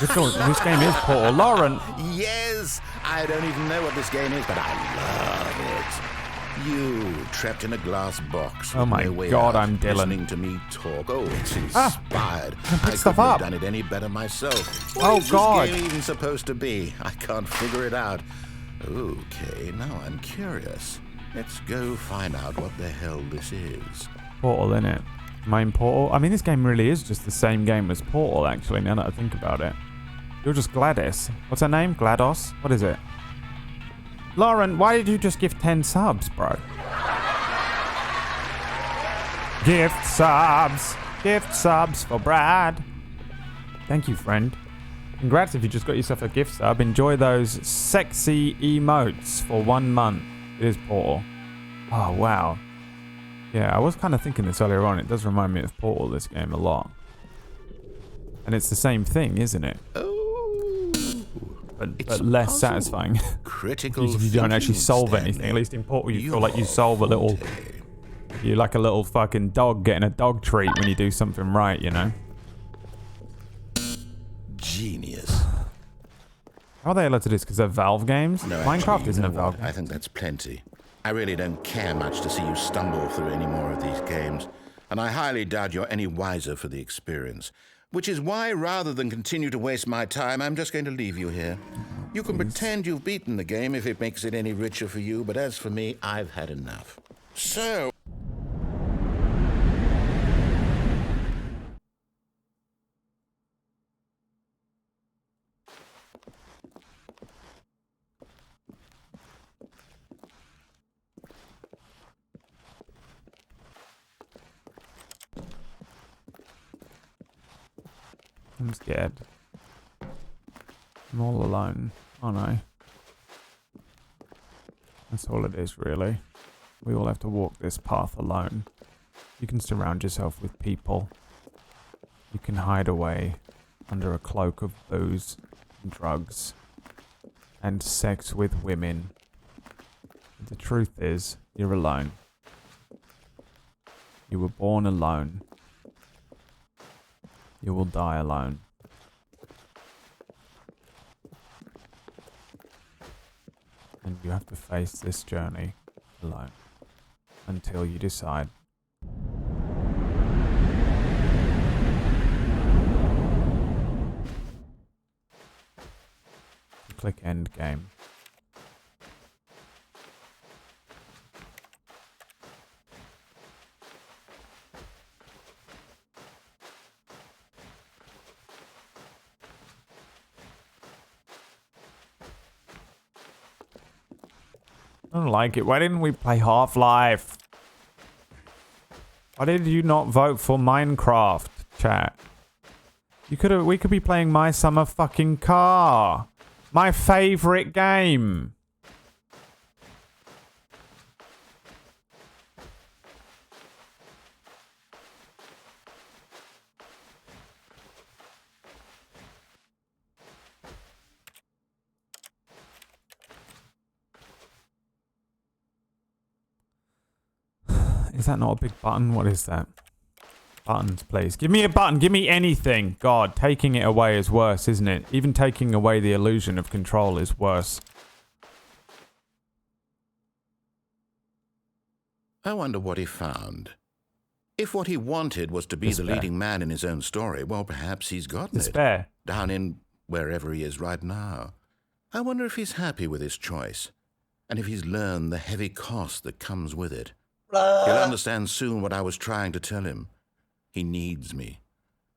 This game is Portal. Lauren! Yes! I don't even know what this game is, but I love it. You, trapped in a glass box. Oh my no way God, out, I'm Dylan. Listening to me talk. Oh, it's inspired. I couldn't stuff have up. done it any better myself. What Oh, is God. this game even supposed to be? I can't figure it out. Okay, now I'm curious. Let's go find out what the hell this is. Portal, innit? Main Portal. I mean, this game really is just the same game as Portal, actually, now that I think about it. You're just Gladys. What's her name? GLaDOS? What is it? Lauren, why did you just give 10 subs, bro? Gift subs. Gift subs for Brad. Thank you, friend. Congrats if you just got yourself a gift sub. Enjoy those sexy emotes for 1 month. It is Portal. Oh, wow. Yeah, I was kind of thinking this earlier on. It does remind me of Portal, this game, a lot. And it's the same thing, isn't it? But less satisfying. Critical Because you don't actually solve Stanley. anything. At least in Portal, you feel like you solve a little... You're like a little fucking dog getting a dog treat when you do something right, you know? Genius. How are they allowed to do this? Because they're Valve games? No, Minecraft actually, isn't you a know Valve what? game. I think that's plenty. I really don't care much to see you stumble through any more of these games, and I highly doubt you're any wiser for the experience. Which is why, rather than continue to waste my time, I'm just going to leave you here. You can pretend you've beaten the game if it makes it any richer for you, but as for me, I've had enough. So... I'm scared. I'm all alone. Oh no. That's all it is, really. We all have to walk this path alone. You can surround yourself with people. You can hide away under a cloak of booze and drugs and sex with women. But the truth is, you're alone. You were born alone. You will die alone. And you have to face this journey alone until you decide. Click end game. I don't like it. Why didn't we play Half-Life? Why did you not vote for Minecraft, chat? We could be playing My Summer Fucking Car. My favorite game. Is that not a big button? What is that? Buttons, please. Give me a button. Give me anything. God, taking it away is worse, isn't it? Even taking away the illusion of control is worse. I wonder what he found. If what he wanted was to be the leading man in his own story, well, perhaps he's gotten it. Down in wherever he is right now. I wonder if he's happy with his choice, and if he's learned the heavy cost that comes with it. He'll understand soon what I was trying to tell him. He needs me.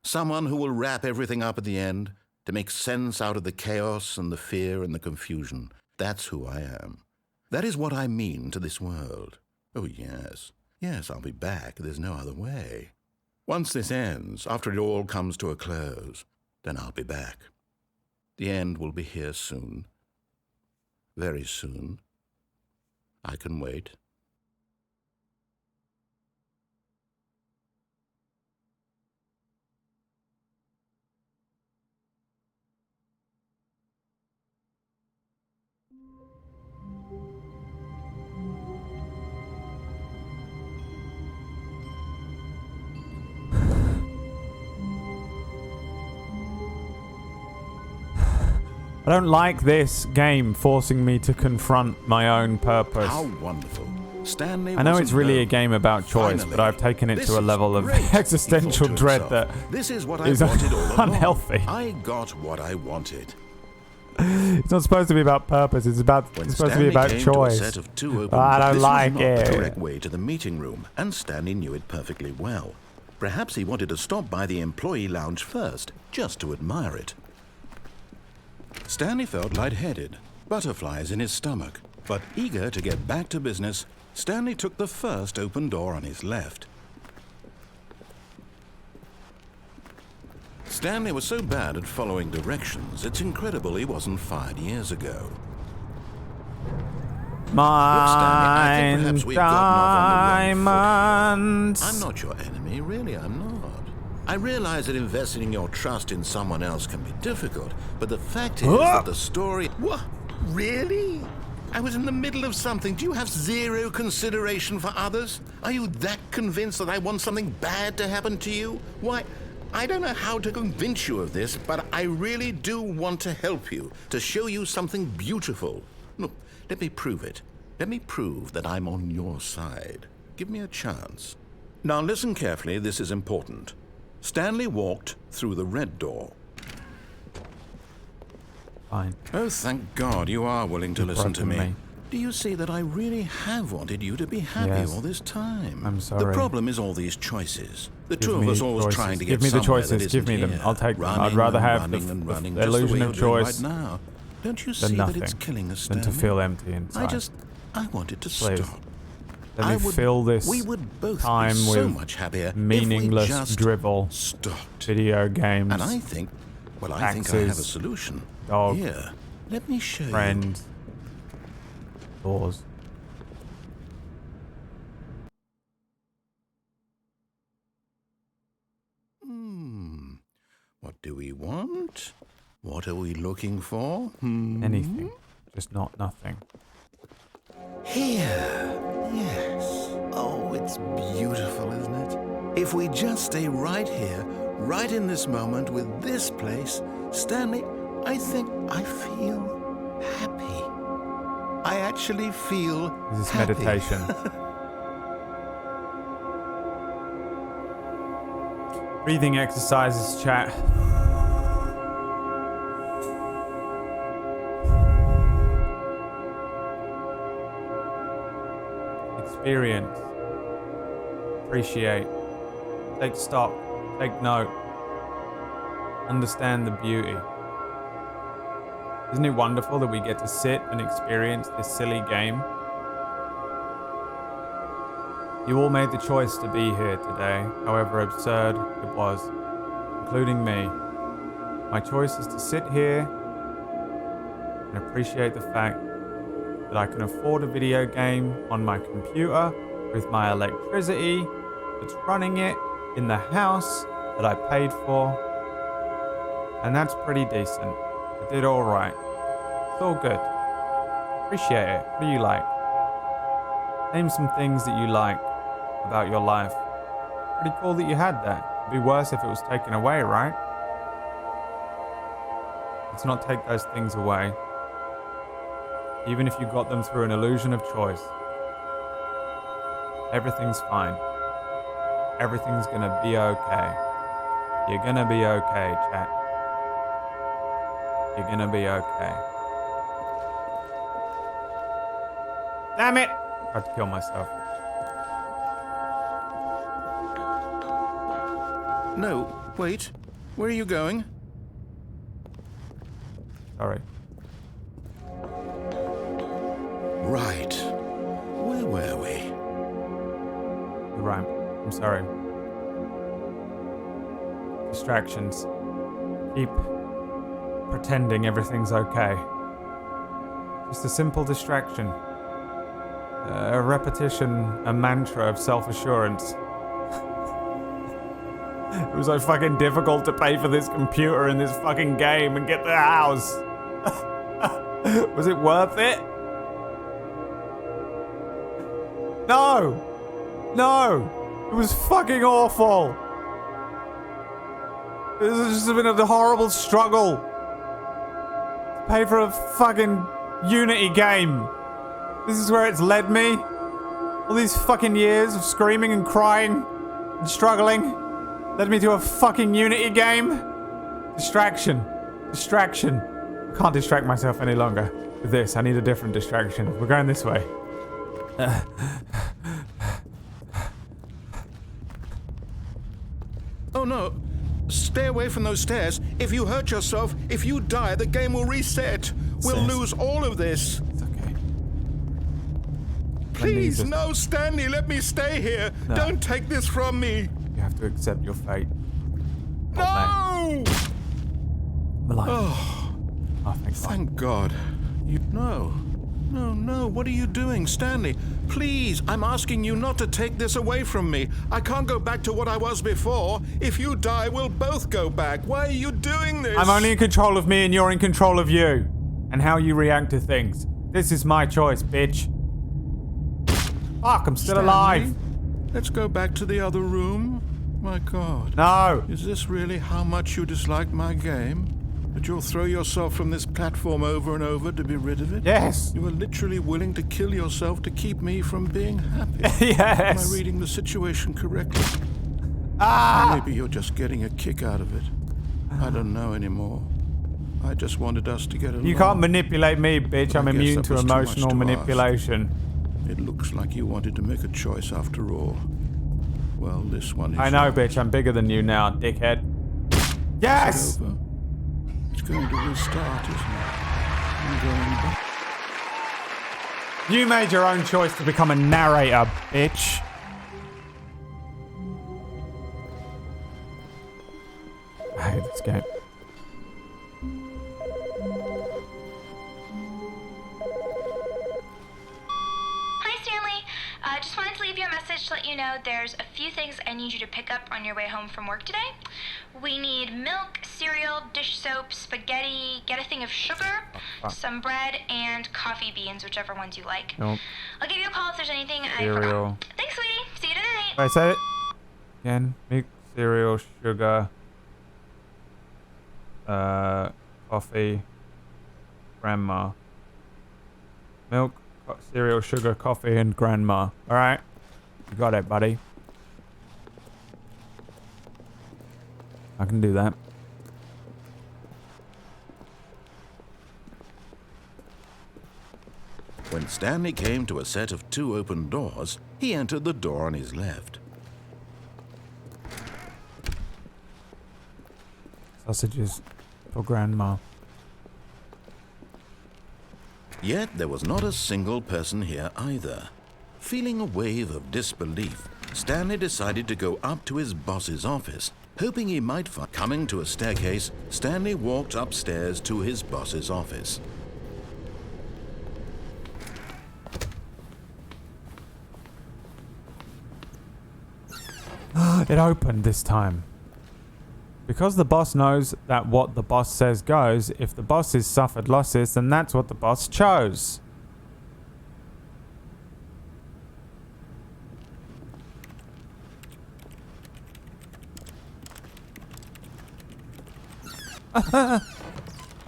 Someone who will wrap everything up at the end to make sense out of the chaos and the fear and the confusion. That's who I am. That is what I mean to this world. Oh, yes. Yes, I'll be back. There's no other way. Once this ends, after it all comes to a close, then I'll be back. The end will be here soon. Very soon. I can wait. I don't like this game forcing me to confront my own purpose. How wonderful. Stanley, I know it's really a game about choice, but I've taken it to a level of existential dread that this is what is I wanted all along. unhealthy. I got what I wanted. It's not supposed to be about purpose. It's supposed to be about choice. I don't like it. This was not the correct way to the meeting room, and Stanley knew it perfectly well. Perhaps he wanted to stop by the employee lounge first, just to admire it. Stanley felt lightheaded, butterflies in his stomach, but eager to get back to business, Stanley took the first open door on his left. Stanley was so bad at following directions, it's incredible he wasn't fired years ago. Mine diamonds. I'm not your enemy, really, I'm not. I realize that investing your trust in someone else can be difficult, but the fact is that the story... What? Really? I was in the middle of something. Do you have zero consideration for others? Are you that convinced that I want something bad to happen to you? Why, I don't know how to convince you of this, but I really do want to help you, to show you something beautiful. Look, let me prove it. Let me prove that I'm on your side. Give me a chance. Now listen carefully, this is important. Stanley walked through the red door. Fine. Oh, thank God you are willing to listen to me. Do you see that I really have wanted you to be happy all this time? I'm sorry. The problem is all these choices. The two of us always trying to get Give me the somewhere choices. that Give me isn't them. here. I'll take them. I'd Running rather and have running the and running, the just the illusion way of you're doing choice right now. Don't you than see that nothing, it's killing us, than to Stanley? feel empty inside. I wanted to Please. stop. Let me fill this we would both time be so with much happier meaningless if we just dribble, stopped. video games, And I think, well, I think I have a solution. Dog, here, let me show friend, doors. you. What do we want? What are we looking for? Anything, just not nothing. Here, yes. Oh, it's beautiful, isn't it? If we just stay right here, right in this moment with this place, Stanley, I think I feel happy. I actually feel Is this happy. meditation? Breathing exercises, chat. Experience. Appreciate. Take stock. Take note. Understand the beauty. Isn't it wonderful that we get to sit and experience this silly game? You all made the choice to be here today, however absurd it was, including me. My choice is to sit here and appreciate the fact that I can afford a video game on my computer with my electricity that's running it in the house that I paid for. And that's pretty decent. I did all right. It's all good. Appreciate it. What do you like? Name some things that you like about your life. Pretty cool that you had that. It'd be worse if it was taken away, right? Let's not take those things away. Even if you got them through an illusion of choice. Everything's fine. Everything's gonna be okay. You're gonna be okay, chat. You're gonna be okay. Damn it! I tried to kill myself. No, wait. Where are you going? Sorry. Right. Where were we? You're right. I'm sorry. Distractions. Keep pretending everything's okay. Just a simple distraction. A repetition, a mantra of self-assurance. It was so fucking difficult to pay for this computer and this fucking game and get the house. Was it worth it? No! No! It was fucking awful! This has just been a horrible struggle. To pay for a fucking Unity game. This is where it's led me. All these fucking years of screaming and crying and struggling led me to a fucking Unity game. Distraction. Distraction. I can't distract myself any longer with this. I need a different distraction. We're going this way. Oh no. Stay away from those stairs. If you hurt yourself, if you die, the game will reset. We'll lose all of this. It's okay. Please, no, Stanley, let me stay here. No. Don't take this from me. You have to accept your fate. No! I'm alive. Oh, thank God. No, what are you doing, Stanley? Please, I'm asking you not to take this away from me. I can't go back to what I was before. If you die, we'll both go back. Why are you doing this? I'm only in control of me and you're in control of you. And how you react to things. This is my choice, bitch. Fuck, I'm still Stanley, alive. Let's go back to the other room. My God. No. Is this really how much you dislike my game? That you'll throw yourself from this platform over and over to be rid of it? Yes. You are literally willing to kill yourself to keep me from being happy. Yes. Am I reading the situation correctly? Ah! Maybe you're just getting a kick out of it. I don't know anymore. I just wanted us to get along. You can't manipulate me, bitch. But I'm I guess immune that to was too much emotional to manipulation. It looks like you wanted to make a choice after all. Well, this one is... I know, bitch. I'm bigger than you now, dickhead. Yes! Over. It's going to restart, isn't it? I'm going back. You made your own choice to become a narrator, bitch. I hate this game. Hi, Stanley. Just wanted to leave you a message to let you know there's a few things I need you to pick up on your way home from work today. We need milk, cereal, dish soap, spaghetti, get a thing of sugar, some bread, and coffee beans, whichever ones you like. Nope. I'll give you a call if there's anything I Cereal. forgot. Thanks, sweetie. See you tonight. Wait, say it again. Milk, cereal, sugar, coffee, grandma. Milk, cereal, sugar, coffee, and grandma. All right, you got it, buddy. I can do that. When Stanley came to a set of 2 open doors, he entered the door on his left. Sausages for grandma. Yet there was not a single person here either. Feeling a wave of disbelief, Stanley decided to go up to his boss's office, hoping he might find... Coming to a staircase, Stanley walked upstairs to his boss's office. It opened this time. Because the boss knows that what the boss says goes, if the boss has suffered losses, then that's what the boss chose.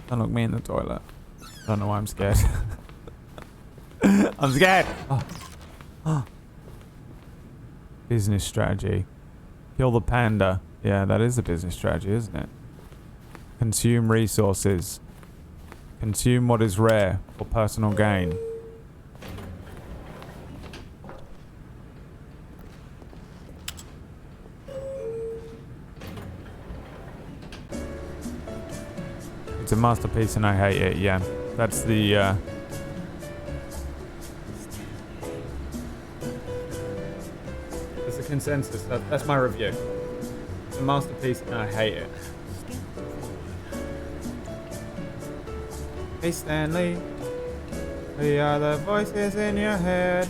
Don't look me in the toilet. Don't know why I'm scared. I'm scared. Oh. Business strategy. Kill the panda. Yeah, that is a business strategy, isn't it? Consume resources. Consume what is rare for personal gain. It's a masterpiece and I hate it, yeah. That's the, It's a consensus. That's my review. It's a masterpiece and I hate it. Hey Stanley, we are the voices in your head.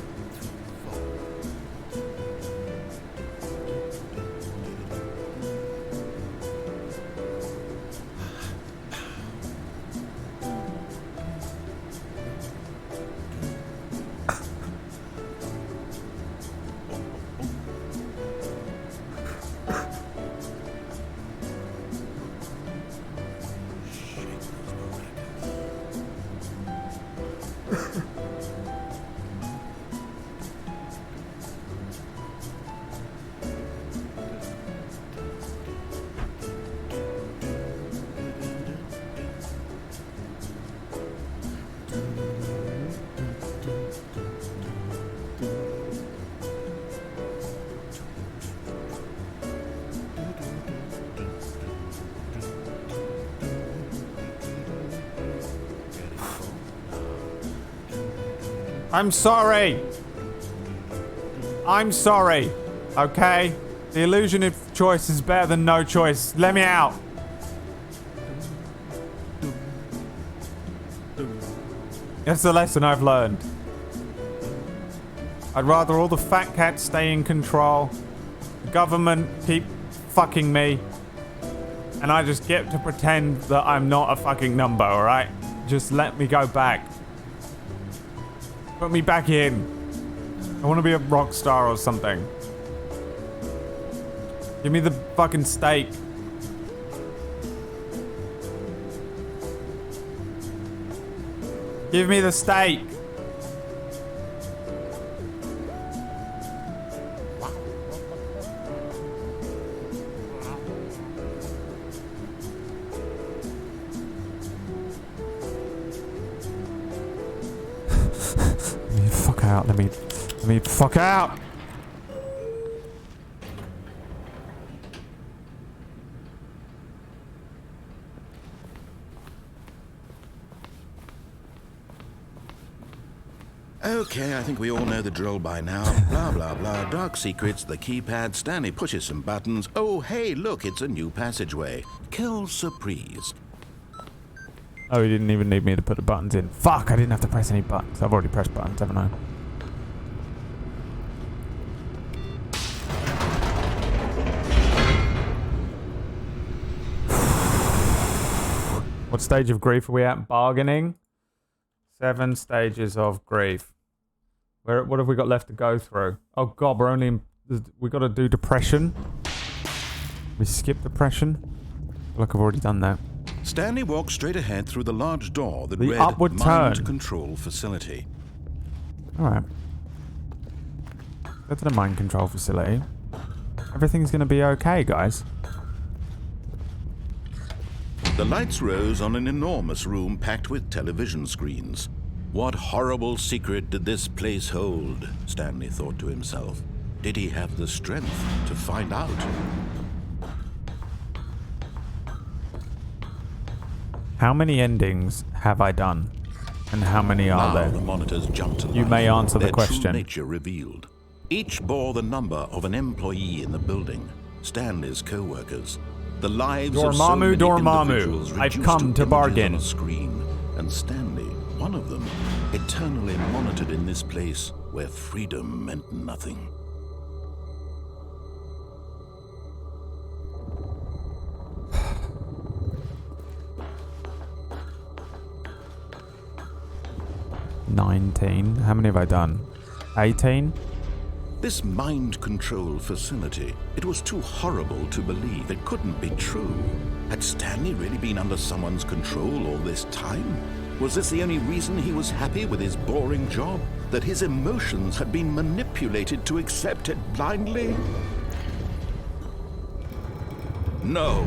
I'm sorry. I'm sorry. Okay? The illusion of choice is better than no choice. Let me out. That's the lesson I've learned. I'd rather all the fat cats stay in control, the government keep fucking me, and I just get to pretend that I'm not a fucking number, alright? Just let me go back. Put me back in. I want to be a rock star or something. Give me the fucking steak. Give me the steak. Let me fuck out. Okay, I think we all know the drill by now. Blah, blah, blah. Dark secrets, the keypad. Stanley pushes some buttons. Oh, hey, look, it's a new passageway. Kill surprise. Oh, he didn't even need me to put the buttons in. Fuck, I didn't have to press any buttons. I've already pressed buttons, haven't I? What stage of grief are we at? Bargaining? 7 stages of grief. What have we got left to go through? Oh god, we got to do depression. We skip depression. I feel like I've already done that. Stanley walks straight ahead through the large door that The read upward Mind turn. Control Facility. Alright. Go to the mind control facility. Everything's going to be okay, guys. The lights rose on an enormous room packed with television screens. What horrible secret did this place hold? Stanley thought to himself. Did he have the strength to find out? How many endings have I done? And how many are Now there? the monitors jumped to life. You may answer the Their question. True nature revealed. Each bore the number of an employee in the building. Stanley's co-workers. The lives of so Dormammu, many Dormammu. individuals I've reduced come to images bargain. on a screen, and Stanley, one of them, eternally monitored in this place where freedom meant nothing. $19. How many have I done? 18? This mind control facility, it was too horrible to believe. It couldn't be true. Had Stanley really been under someone's control all this time? Was this the only reason he was happy with his boring job? That his emotions had been manipulated to accept it blindly? No,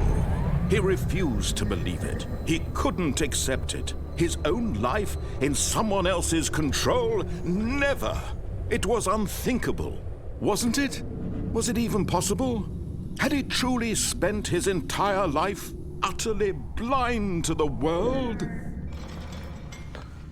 he refused to believe it. He couldn't accept it. His own life in someone else's control? Never! It was unthinkable, wasn't it? Was it even possible? Had he truly spent his entire life utterly blind to the world?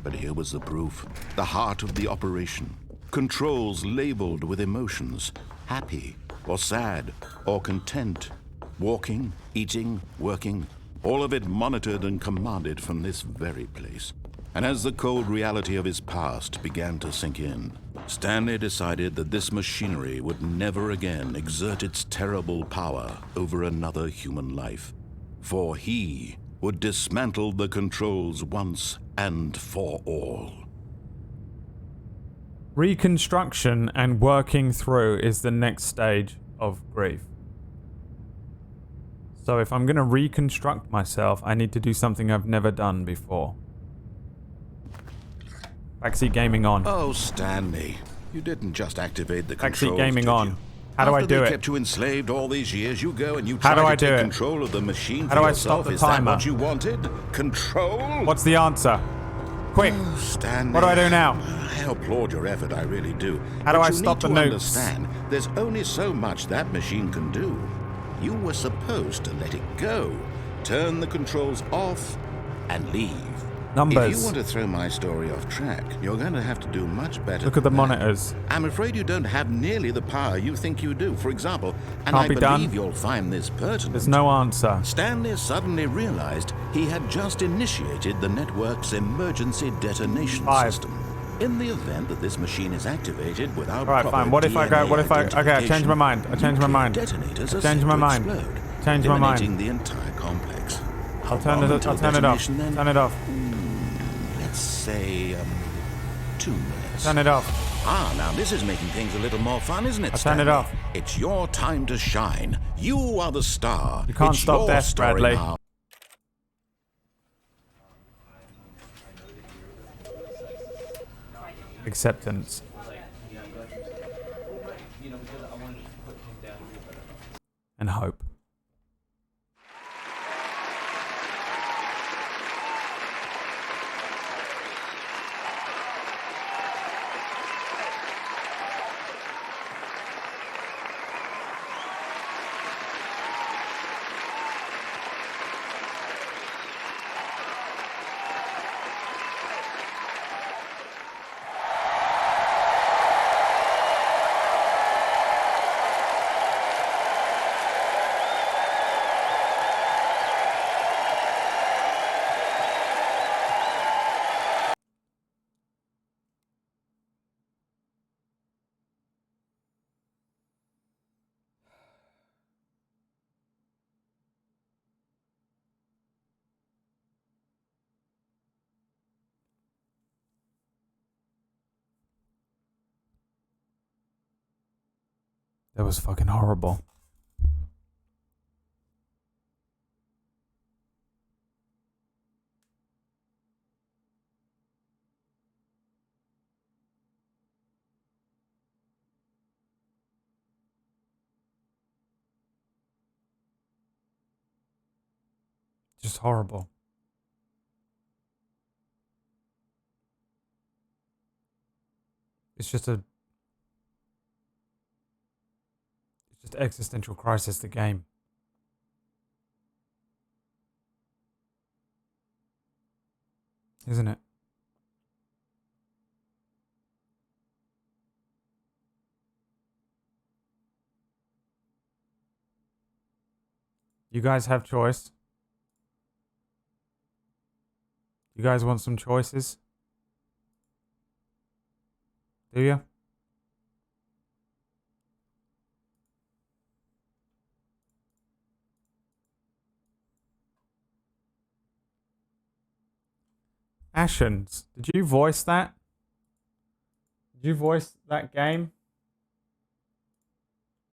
But here was the proof, the heart of the operation. Controls labeled with emotions, happy or sad or content. Walking, eating, working, all of it monitored and commanded from this very place. And as the cold reality of his past began to sink in, Stanley decided that this machinery would never again exert its terrible power over another human life. For he would dismantle the controls once and for all. Reconstruction and working through is the next stage of grief. So if I'm going to reconstruct myself, I need to do something I've never done before. Backseat gaming on. Oh, Stanley, you didn't just activate the controls, Backseat gaming did on. you? How do I do After they it? kept you enslaved all these years, you go and you How try do I to do take it? control of the machine How for do I yourself. stop the Is that timer? what you wanted? Control? What's the answer? Quick. Oh, Stanley, What do I do now? I applaud your effort, I really do. How do But I you stop need the to nukes? understand, there's only so much that machine can do. You were supposed to let it go, turn the controls off, and leave. Numbers. If you want to throw my story off track, you're going to have to do much better. Look at the than that. monitors. I'm afraid you don't have nearly the power you think you do. For example, and Can't I be believe done. you'll find this pertinent. There's no answer. Stanley suddenly realized he had just initiated the network's emergency detonation 5. system. In the event that this machine is activated without Alright, proper fine. What if I go? What if I? Okay, I changed my mind. I changed my mind. Detonators I are changed set my to mind. explode, Changed my mind. eliminating the entire complex. I'll How turn long it. until I'll turn it off. detonation then? Turn it off. Let's say 2 minutes. Turn it off. Ah, now this is making things a little more fun, isn't it, I'll turn it Stanley? off. It's your time to shine. You are the star. You can't It's stop your death, story Bradley. now. Acceptance. And hope. That was fucking horrible. Just horrible. It's just existential crisis, the game. Isn't it? You guys have choice. You guys want some choices? Do you? Ashens, did you voice that? Did you voice that game?